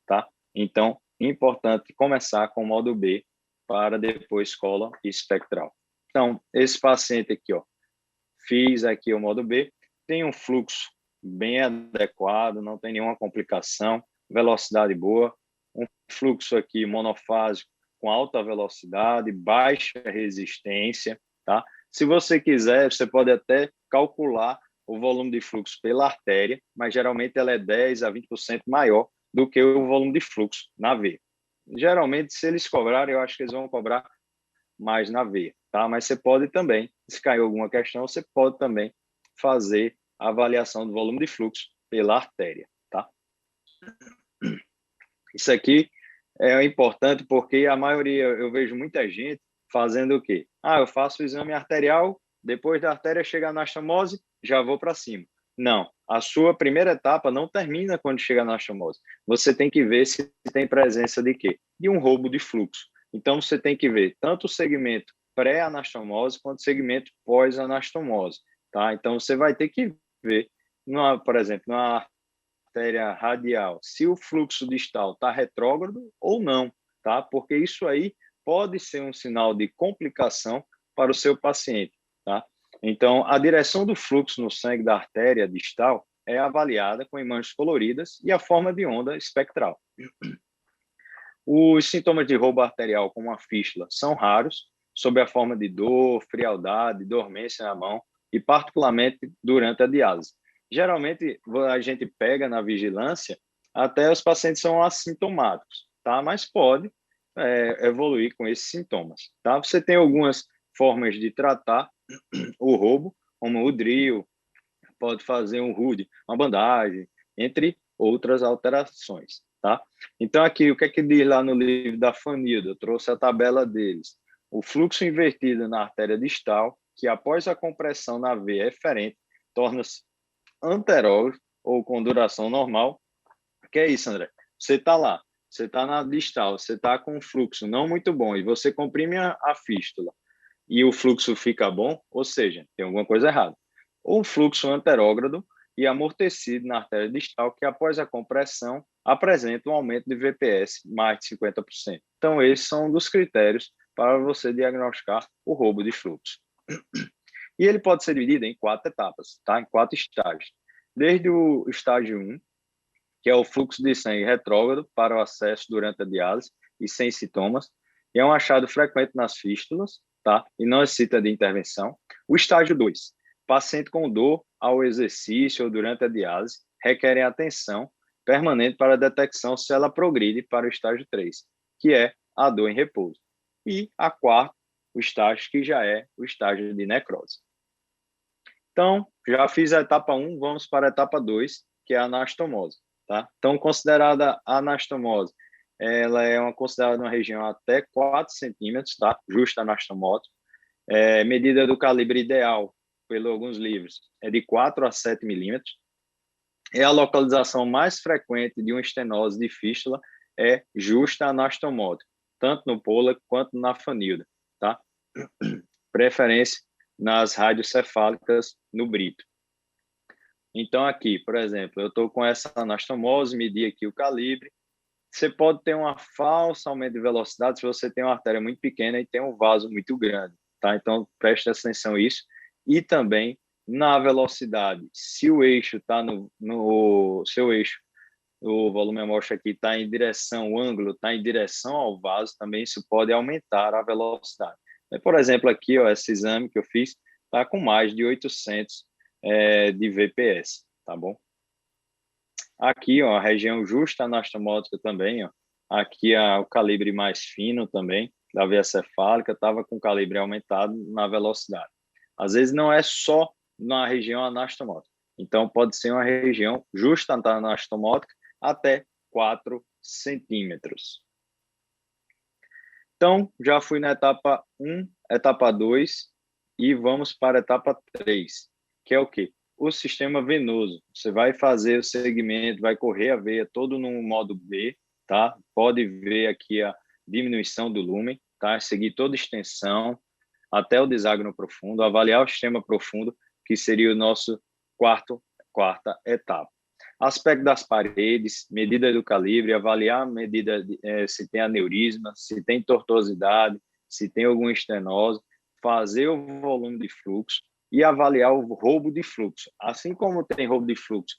tá? Então, importante começar com o modo B para depois cola e espectral. Então, esse paciente aqui, ó, fiz aqui o modo B, tem um fluxo bem adequado, não tem nenhuma complicação, velocidade boa, um fluxo aqui monofásico com alta velocidade, baixa resistência, tá? Se você quiser, você pode até calcular o volume de fluxo pela artéria, mas geralmente ela é 10 a 20% maior do que o volume de fluxo na veia. Geralmente, se eles cobrarem, eu acho que eles vão cobrar mais na veia, tá? Mas você pode também, se caiu alguma questão, você pode também fazer a avaliação do volume de fluxo pela artéria, tá? Isso aqui é importante porque a maioria, eu vejo muita gente fazendo o quê? Eu faço o exame arterial, depois da artéria chegar na anastomose, já vou para cima. Não, a sua primeira etapa não termina quando chega na anastomose. Você tem que ver se tem presença de quê? De um roubo de fluxo. Então, você tem que ver tanto o segmento pré-anastomose quanto o segmento pós-anastomose, tá? Então, você vai ter que ver, por exemplo, na artéria radial, se o fluxo distal está retrógrado ou não, tá? Porque isso aí pode ser um sinal de complicação para o seu paciente, tá? Então, a direção do fluxo no sangue da artéria distal é avaliada com imagens coloridas e a forma de onda espectral. Os sintomas de roubo arterial, como a fístula, são raros, sob a forma de dor, frialdade, dormência na mão e particularmente durante a diálise. Geralmente, a gente pega na vigilância, até os pacientes são assintomáticos, tá? Mas pode evoluir com esses sintomas, tá? Você tem algumas formas de tratar o roubo, como o drill, pode fazer um RUD, uma bandagem, entre outras alterações, tá? Então, aqui, o que é que diz lá no livro da Fanilda? Eu trouxe a tabela deles. O fluxo invertido na artéria distal, que após a compressão na veia eferente, torna-se anterógrafo ou com duração normal. O que é isso, André? Você está lá, você está na distal, você está com um fluxo não muito bom e você comprime a fístula e o fluxo fica bom, ou seja, tem alguma coisa errada. Ou fluxo anterógrado e amortecido na artéria distal, que após a compressão apresenta um aumento de VPS mais de 50%. Então, esses são um dos critérios para você diagnosticar o roubo de fluxo. E ele pode ser dividido em 4 etapas, tá? Em 4 estágios. Desde o estágio 1, que é o fluxo de sangue retrógrado para o acesso durante a diálise e sem sintomas, e é um achado frequente nas fístulas, tá? E não necessita de intervenção. O estágio 2, paciente com dor ao exercício ou durante a diálise requerem atenção permanente para a detecção se ela progride para o estágio 3, que é a dor em repouso. E a 4, o estágio que já é o estágio de necrose. Então, já fiz a etapa 1, vamos para a etapa 2, que é a anastomose, tá? Então, considerada a anastomose, ela é considerada uma região até 4 centímetros, tá? Justa anastomose. Medida do calibre ideal, pelos alguns livros, é de 4 a 7 milímetros. É a localização mais frequente de uma estenose de fístula é justa anastomose, tanto no Pollack quanto na Fanilda, tá? Preferência nas radiocefálicas no Brito. Então, aqui, por exemplo, eu estou com essa anastomose, medi aqui o calibre. Você pode ter uma falsa aumento de velocidade se você tem uma artéria muito pequena e tem um vaso muito grande, tá? Então, preste atenção a isso. E também na velocidade, se o eixo está no seu eixo, o volume amostra aqui está em direção, o ângulo está em direção ao vaso, também isso pode aumentar a velocidade. Por exemplo, aqui, ó, esse exame que eu fiz está com mais de 800 de VPS, tá bom? Aqui, ó, a região justa anastomótica também, ó. Aqui o calibre mais fino também, da veia cefálica, estava com calibre aumentado na velocidade. Às vezes não é só na região anastomótica. Então, pode ser uma região justa anastomótica até 4 centímetros. Então, já fui na etapa 1, etapa 2 e vamos para a etapa 3, que é o quê? O sistema venoso. Você vai fazer o segmento, vai correr a veia todo no modo B, tá? Pode ver aqui a diminuição do lumen, tá? Seguir toda a extensão até o deságno profundo, avaliar o sistema profundo, que seria o nosso quarta etapa. Aspecto das paredes, medida do calibre, avaliar a medida se tem aneurisma, se tem tortuosidade, se tem alguma estenose, fazer o volume de fluxo e avaliar o roubo de fluxo. Assim como tem roubo de fluxo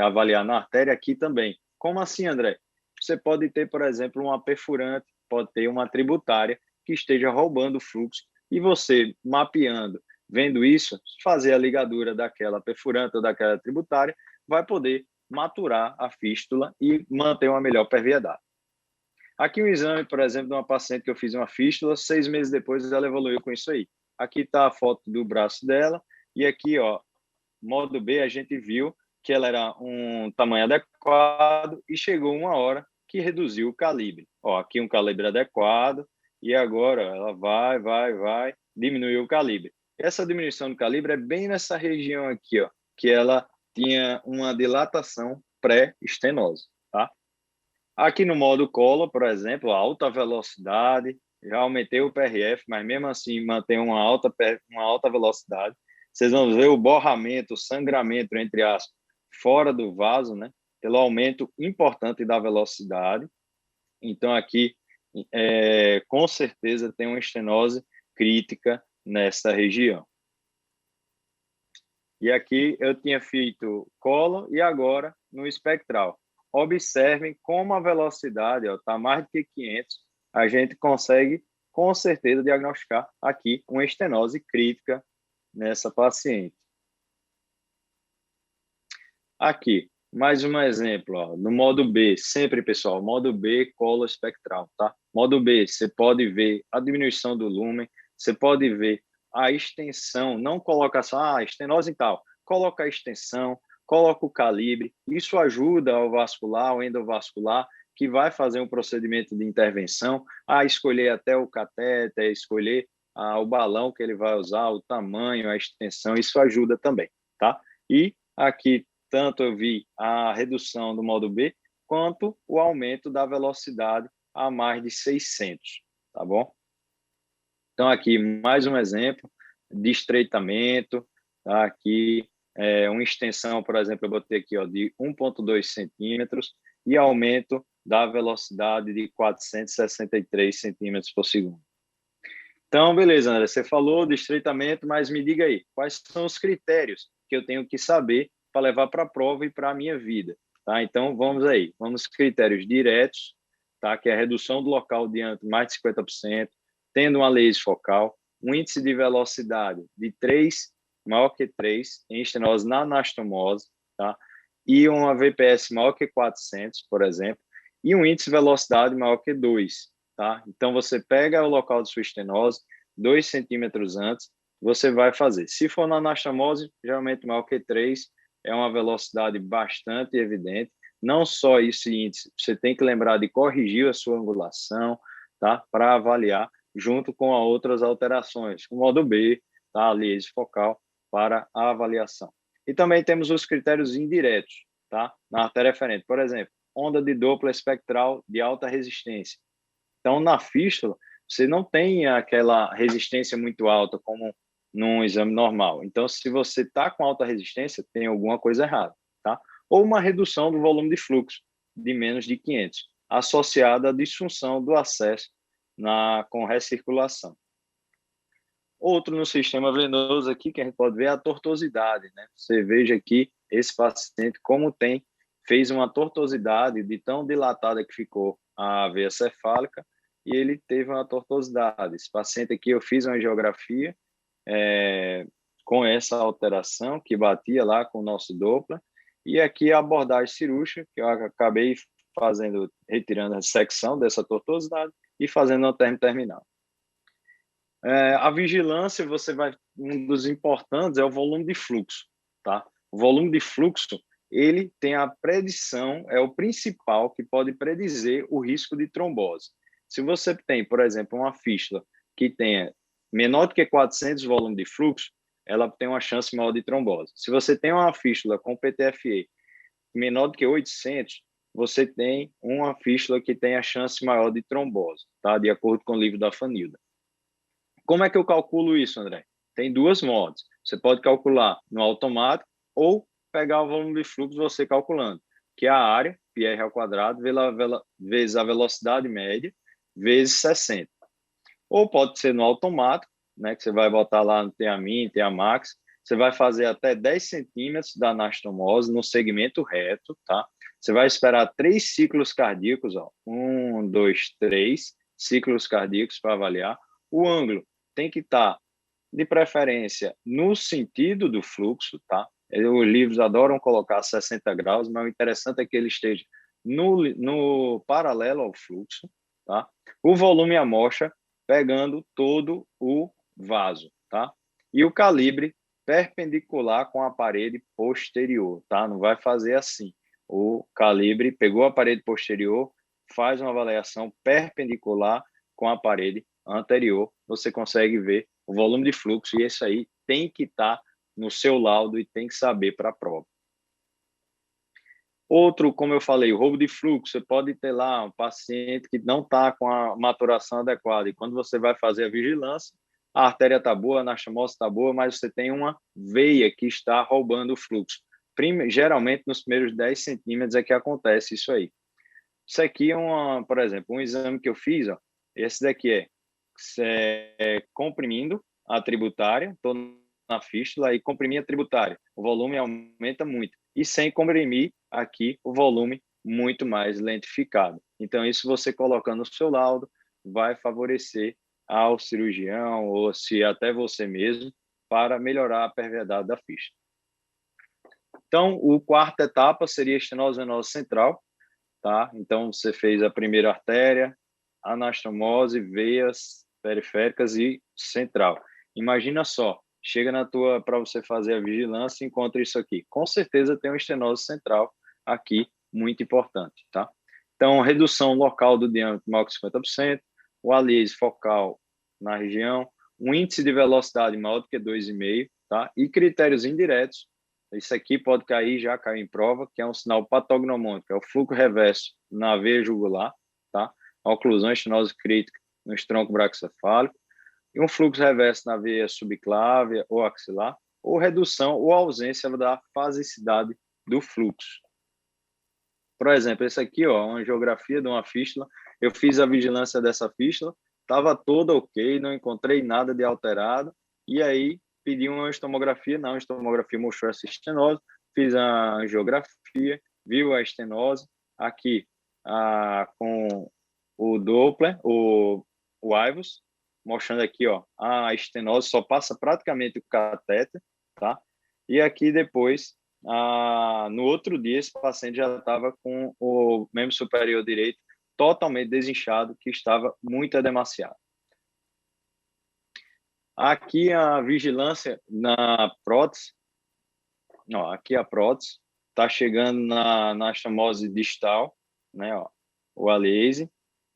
avaliar na artéria, aqui também. Como assim, André? Você pode ter, por exemplo, uma perfurante, pode ter uma tributária que esteja roubando o fluxo e você, mapeando, vendo isso, fazer a ligadura daquela perfurante ou daquela tributária, vai poder maturar a fístula e manter uma melhor perviedade. Aqui um exame, por exemplo, de uma paciente que eu fiz uma fístula, 6 meses depois ela evoluiu com isso aí. Aqui está a foto do braço dela e aqui, ó, modo B, a gente viu que ela era um tamanho adequado e chegou uma hora que reduziu o calibre. Ó, aqui um calibre adequado e agora ela vai, diminuiu o calibre. Essa diminuição do calibre é bem nessa região aqui, ó, que ela tinha uma dilatação pré-estenose, tá? Aqui no modo Collor, por exemplo, alta velocidade, já aumentei o PRF, mas mesmo assim mantém uma alta velocidade. Vocês vão ver o borramento, o sangramento, entre aspas, fora do vaso, né? Pelo aumento importante da velocidade. Então, aqui, com certeza, tem uma estenose crítica nessa região. E aqui eu tinha feito Collor e agora no espectral. Observem como a velocidade está mais do que 500, a gente consegue, com certeza, diagnosticar aqui uma estenose crítica nessa paciente. Aqui, mais um exemplo, ó, no modo B, sempre, pessoal, modo B, Collor espectral, tá? Modo B, você pode ver a diminuição do lumen, você pode ver a extensão, não coloca só, estenose e tal, coloca a extensão, coloca o calibre, isso ajuda ao vascular, ao endovascular, que vai fazer um procedimento de intervenção, a escolher até o catéter, escolher o balão que ele vai usar, o tamanho, a extensão, isso ajuda também, tá? E aqui, tanto eu vi a redução do modo B, quanto o aumento da velocidade a mais de 600, tá bom? Então, aqui, mais um exemplo de estreitamento, tá? Aqui, uma extensão, por exemplo, eu botei aqui ó, de 1,2 centímetros e aumento da velocidade de 463 centímetros por segundo. Então, beleza, André, você falou de estreitamento, mas me diga aí, quais são os critérios que eu tenho que saber para levar para a prova e para a minha vida, tá? Então, vamos aí, vamos critérios diretos, tá? Que é a redução do local de diâmetro mais de 50%, tendo uma laser focal, um índice de velocidade de 3, maior que 3, em estenose na anastomose, tá? E uma VPS maior que 400, por exemplo, e um índice de velocidade maior que 2, tá? Então, você pega o local de sua estenose, 2 centímetros antes, você vai fazer. Se for na anastomose, geralmente maior que 3, é uma velocidade bastante evidente. Não só esse índice, você tem que lembrar de corrigir a sua angulação, tá? Para avaliar junto com as outras alterações, o modo B, tá? A laser focal para a avaliação. E também temos os critérios indiretos, tá? Na artéria eferente, por exemplo, onda de Doppler espectral de alta resistência. Então, na fístula, você não tem aquela resistência muito alta como num exame normal. Então, se você está com alta resistência, tem alguma coisa errada, tá? Ou uma redução do volume de fluxo de menos de 500, associada à disfunção do acesso com recirculação. Outro no sistema venoso aqui que a gente pode ver é a tortuosidade, né? Você veja aqui esse paciente como fez uma tortuosidade de tão dilatada que ficou a veia cefálica e ele teve uma tortuosidade. Esse paciente aqui eu fiz uma angiografia com essa alteração que batia lá com o nosso Doppler e aqui a abordagem cirúrgica que eu acabei retirando a secção dessa tortuosidade e fazendo uma terminal. A vigilância, um dos importantes é o volume de fluxo, tá? O volume de fluxo, ele tem a predição, é o principal que pode predizer o risco de trombose. Se você tem, por exemplo, uma fístula que tenha menor do que 400 volume de fluxo, ela tem uma chance maior de trombose. Se você tem uma fístula com PTFE menor do que 800, você tem uma fístula que tem a chance maior de trombose, tá? De acordo com o livro da Fanilda. Como é que eu calculo isso, André? Tem duas modos. Você pode calcular no automático ou pegar o volume de fluxo você calculando, que é a área, πr ao quadrado, vezes a velocidade média, vezes 60. Ou pode ser no automático, né, que você vai botar lá no TAMIN, TAMAX, você vai fazer até 10 centímetros da anastomose no segmento reto, tá? Você vai esperar 3 ciclos cardíacos, ó, 1, 2, 3 ciclos cardíacos para avaliar. O ângulo tem que estar, de preferência, no sentido do fluxo, tá? Os livros adoram colocar 60 graus, mas o interessante é que ele esteja no paralelo ao fluxo, tá? O volume amostra pegando todo o vaso, tá? E o calibre perpendicular com a parede posterior, tá? Não vai fazer assim. O calibre pegou a parede posterior, faz uma avaliação perpendicular com a parede anterior, você consegue ver o volume de fluxo e isso aí tem que estar no seu laudo e tem que saber para a prova. Outro, como eu falei, o roubo de fluxo. Você pode ter lá um paciente que não está com a maturação adequada e quando você vai fazer a vigilância, a artéria está boa, a anastomose está boa, mas você tem uma veia que está roubando o fluxo. Geralmente, nos primeiros 10 centímetros é que acontece isso aí. Isso aqui é, por exemplo, um exame que eu fiz, ó, esse daqui é comprimindo a tributária, estou na fístula e comprimir a tributária. O volume aumenta muito. E sem comprimir aqui o volume muito mais lentificado. Então, isso você colocando no seu laudo vai favorecer ao cirurgião ou se até você mesmo para melhorar a perviedade da fístula. Então, a quarta etapa seria a estenose venosa central, tá? Então, você fez a primeira artéria, anastomose, veias periféricas e central. Imagina só, chega para você fazer a vigilância e encontra isso aqui. Com certeza tem uma estenose central aqui, muito importante, tá? Então, redução local do diâmetro maior que 50%, o aliase focal na região, um índice de velocidade maior do que 2,5, tá? E critérios indiretos. Isso aqui pode cair, já caiu em prova, que é um sinal patognomônico, é o fluxo reverso na veia jugular, tá? A oclusão estenose crítica no estronco braquicefálico, e um fluxo reverso na veia subclávia ou axilar, ou redução ou ausência da fasicidade do fluxo. Por exemplo, esse aqui, ó, uma angiografia de uma fístula, eu fiz a vigilância dessa fístula, estava toda ok, não encontrei nada de alterado, e aí pedi uma estomografia, a estomografia mostrou essa estenose, fiz a angiografia, viu a estenose, aqui com o Doppler, o IVUS, mostrando aqui, ó, a estenose só passa praticamente o catéter, tá? E aqui depois, no outro dia, esse paciente já estava com o membro superior direito totalmente desinchado, que estava muito edemaciado. Aqui a vigilância na prótese, ó, aqui a prótese está chegando na anastomose distal, né, ó, o aliase.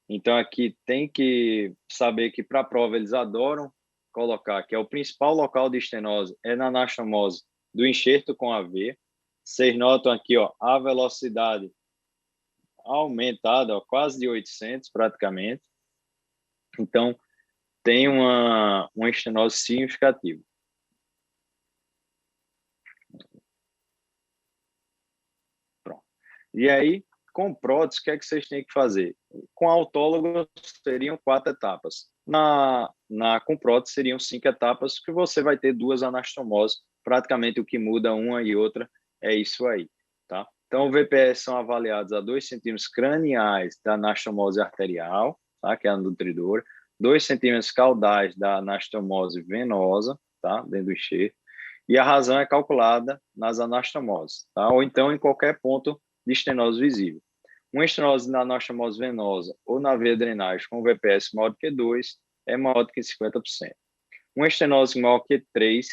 Então aqui tem que saber que para a prova eles adoram colocar que é o principal local de estenose é na anastomose do enxerto com a veia. Vocês notam aqui, ó, a velocidade aumentada, ó, quase de 800 praticamente. Então tem uma estenose significativa. Pronto. E aí, com prótese, o que é que vocês têm que fazer? Com autólogo, seriam 4 etapas. Com prótese, seriam 5 etapas, que você vai ter 2 anastomoses. Praticamente o que muda uma e outra é isso aí, tá? Então, o VPS são avaliados a 2 centímetros craniais da anastomose arterial, tá? Que é a nutridora, 2 centímetros caudais da anastomose venosa, tá? Dentro do enxerto, e a razão é calculada nas anastomoses, tá? Ou então em qualquer ponto de estenose visível. Uma estenose na anastomose venosa ou na veia drenagem com VPS maior do que 2 é maior do que 50%. Uma estenose maior que 3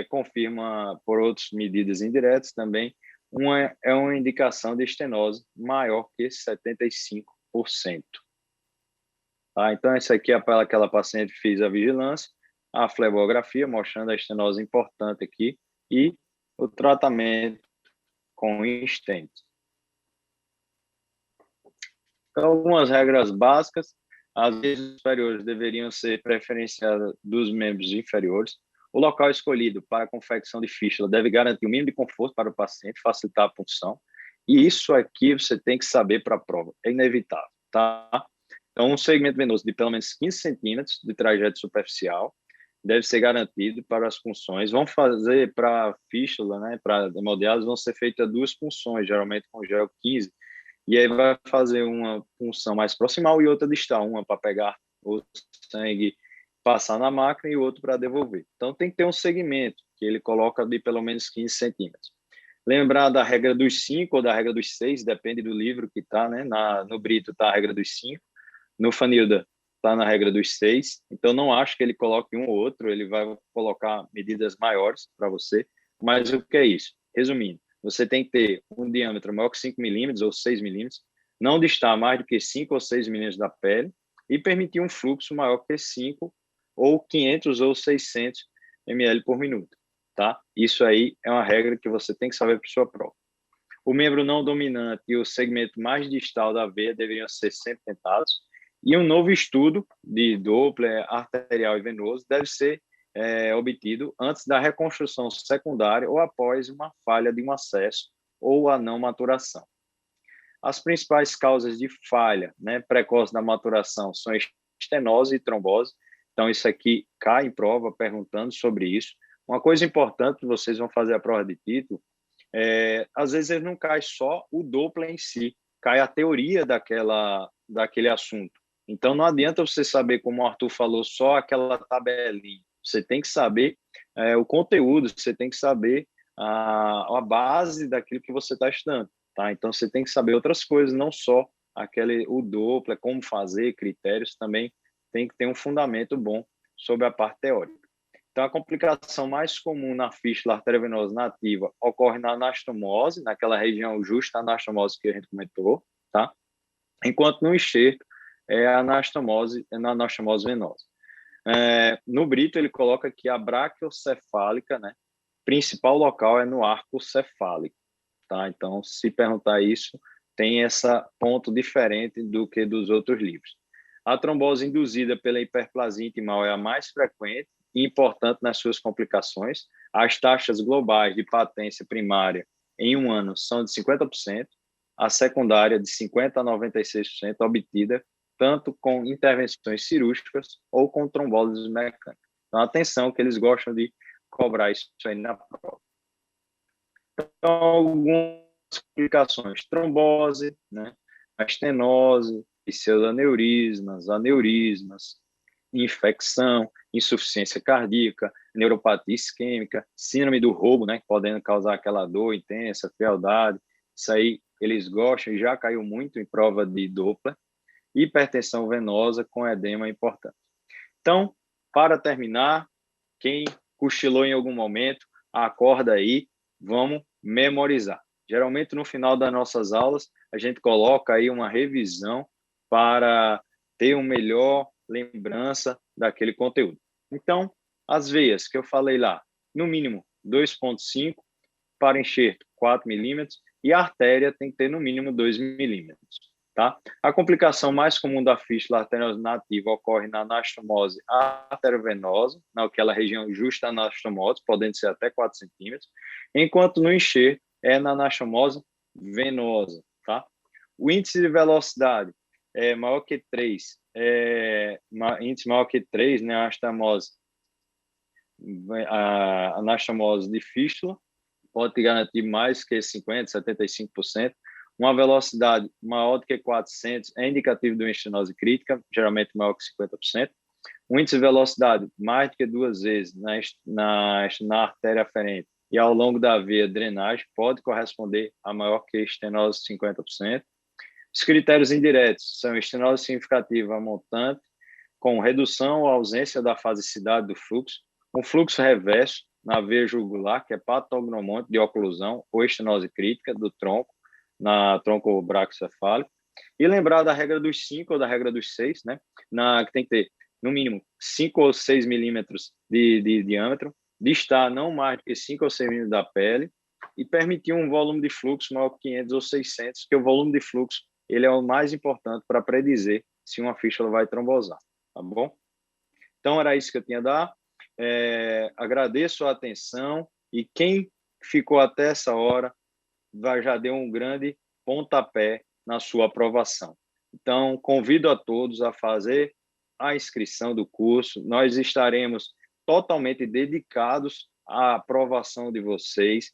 confirma por outras medidas indiretas também, é uma indicação de estenose maior que 75%. Tá? Então, essa aqui é para aquela paciente que fez a vigilância, a flebografia mostrando a estenose importante aqui e o tratamento com stent. Então, algumas regras básicas, as veias superiores deveriam ser preferenciadas dos membros inferiores. O local escolhido para a confecção de fístula deve garantir o mínimo de conforto para o paciente, facilitar a punção. E isso aqui você tem que saber para a prova, é inevitável, tá? Então, um segmento venoso de pelo menos 15 centímetros de trajeto superficial deve ser garantido para as punções. Vão fazer para fístula, né, para hemodiálise, vão ser feitas 2 punções, geralmente com gel 15, e aí vai fazer uma punção mais proximal e outra distal, uma para pegar o sangue, passar na máquina e outro para devolver. Então, tem que ter um segmento que ele coloca de pelo menos 15 centímetros. Lembrar da regra dos 5 ou da regra dos 6, depende do livro que está, né? No Brito está a regra dos 5, no Fanilda está na regra dos 6, então não acho que ele coloque um ou outro, ele vai colocar medidas maiores para você, mas o que é isso? Resumindo, você tem que ter um diâmetro maior que 5 milímetros ou 6 milímetros, não distar mais do que 5 ou 6 milímetros da pele e permitir um fluxo maior que 5 ou 500 ou 600 ml por minuto, tá? Isso aí é uma regra que você tem que saber para sua prova. O membro não dominante e o segmento mais distal da veia deveriam ser sempre tentados. E um novo estudo de Doppler arterial e venoso deve ser obtido antes da reconstrução secundária ou após uma falha de um acesso ou a não maturação. As principais causas de falha, né, precoce da maturação são estenose e trombose. Então, isso aqui cai em prova perguntando sobre isso. Uma coisa importante que vocês vão fazer a prova de título, às vezes não cai só o Doppler em si, cai a teoria daquele assunto. Então, não adianta você saber, como o Arthur falou, só aquela tabelinha. Você tem que saber o conteúdo, você tem que saber a base daquilo que você está estudando. Tá? Então, você tem que saber outras coisas, não só o Doppler, como fazer, critérios, também tem que ter um fundamento bom sobre a parte teórica. Então, a complicação mais comum na fístula arteriovenosa nativa ocorre na anastomose, naquela região justa anastomose que a gente comentou, tá? Enquanto no enxerto é na anastomose venosa. No Brito, ele coloca que a braquiocefálica, né, principal local é no arco cefálico. Tá? Então, se perguntar isso, tem esse ponto diferente do que dos outros livros. A trombose induzida pela hiperplasia intimal é a mais frequente e importante nas suas complicações. As taxas globais de patência primária em um ano são de 50%, a secundária de 50% a 96% obtida tanto com intervenções cirúrgicas ou com trombólise mecânica. Então, atenção que eles gostam de cobrar isso aí na prova. Então, algumas complicações: trombose, né, a estenose, pseudaneurismas, aneurismas, infecção, insuficiência cardíaca, neuropatia isquêmica, síndrome do roubo, né, podendo causar aquela dor intensa, frialdade. Isso aí eles gostam e já caiu muito em prova de Doppler. Hipertensão venosa com edema importante. Então, para terminar, quem cochilou em algum momento, acorda aí, vamos memorizar. Geralmente, no final das nossas aulas, a gente coloca aí uma revisão para ter uma melhor lembrança daquele conteúdo. Então, as veias que eu falei lá, no mínimo 2,5, para enxerto 4 milímetros, e a artéria tem que ter no mínimo 2 milímetros. Tá? A complicação mais comum da fístula arteriosa nativa ocorre na anastomose arteriovenosa, naquela região justa anastomose, podendo ser até 4 centímetros, enquanto no enxerto é na anastomose venosa. Tá? O índice de velocidade é maior que 3, índice maior que 3, né, a anastomose de fístula, pode te garantir mais que 50%, 75%. Uma velocidade maior do que 400 é indicativo de uma estenose crítica, geralmente maior que 50%. Um índice de velocidade mais do que 2 vezes na artéria aferente e ao longo da veia drenagem pode corresponder a maior que estenose 50%. Os critérios indiretos são estenose significativa montante, com redução ou ausência da fasicidade do fluxo, um fluxo reverso na veia jugular, que é patognomônico de oclusão ou estenose crítica do tronco, na tronco braquiocefálico, e lembrar da regra dos 5 ou da regra dos 6, né? Que tem que ter, no mínimo, 5 ou 6 milímetros de diâmetro, distar não mais do que 5 ou 6 milímetros da pele, e permitir um volume de fluxo maior que 500 ou 600, que o volume de fluxo ele é o mais importante para predizer se uma fístula vai trombosar, tá bom? Então, era isso que eu tinha a dar. Agradeço a atenção, e quem ficou até essa hora já deu um grande pontapé na sua aprovação. Então, convido a todos a fazer a inscrição do curso. Nós estaremos totalmente dedicados à aprovação de vocês.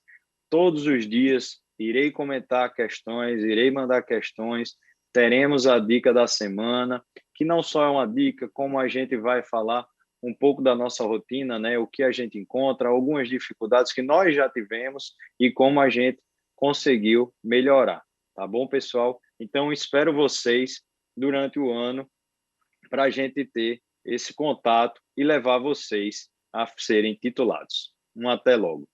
Todos os dias irei comentar questões, irei mandar questões, teremos a dica da semana, que não só é uma dica, como a gente vai falar um pouco da nossa rotina, né? O que a gente encontra, algumas dificuldades que nós já tivemos e como a gente conseguiu melhorar, tá bom, pessoal? Então, espero vocês durante o ano para a gente ter esse contato e levar vocês a serem titulados. Até logo.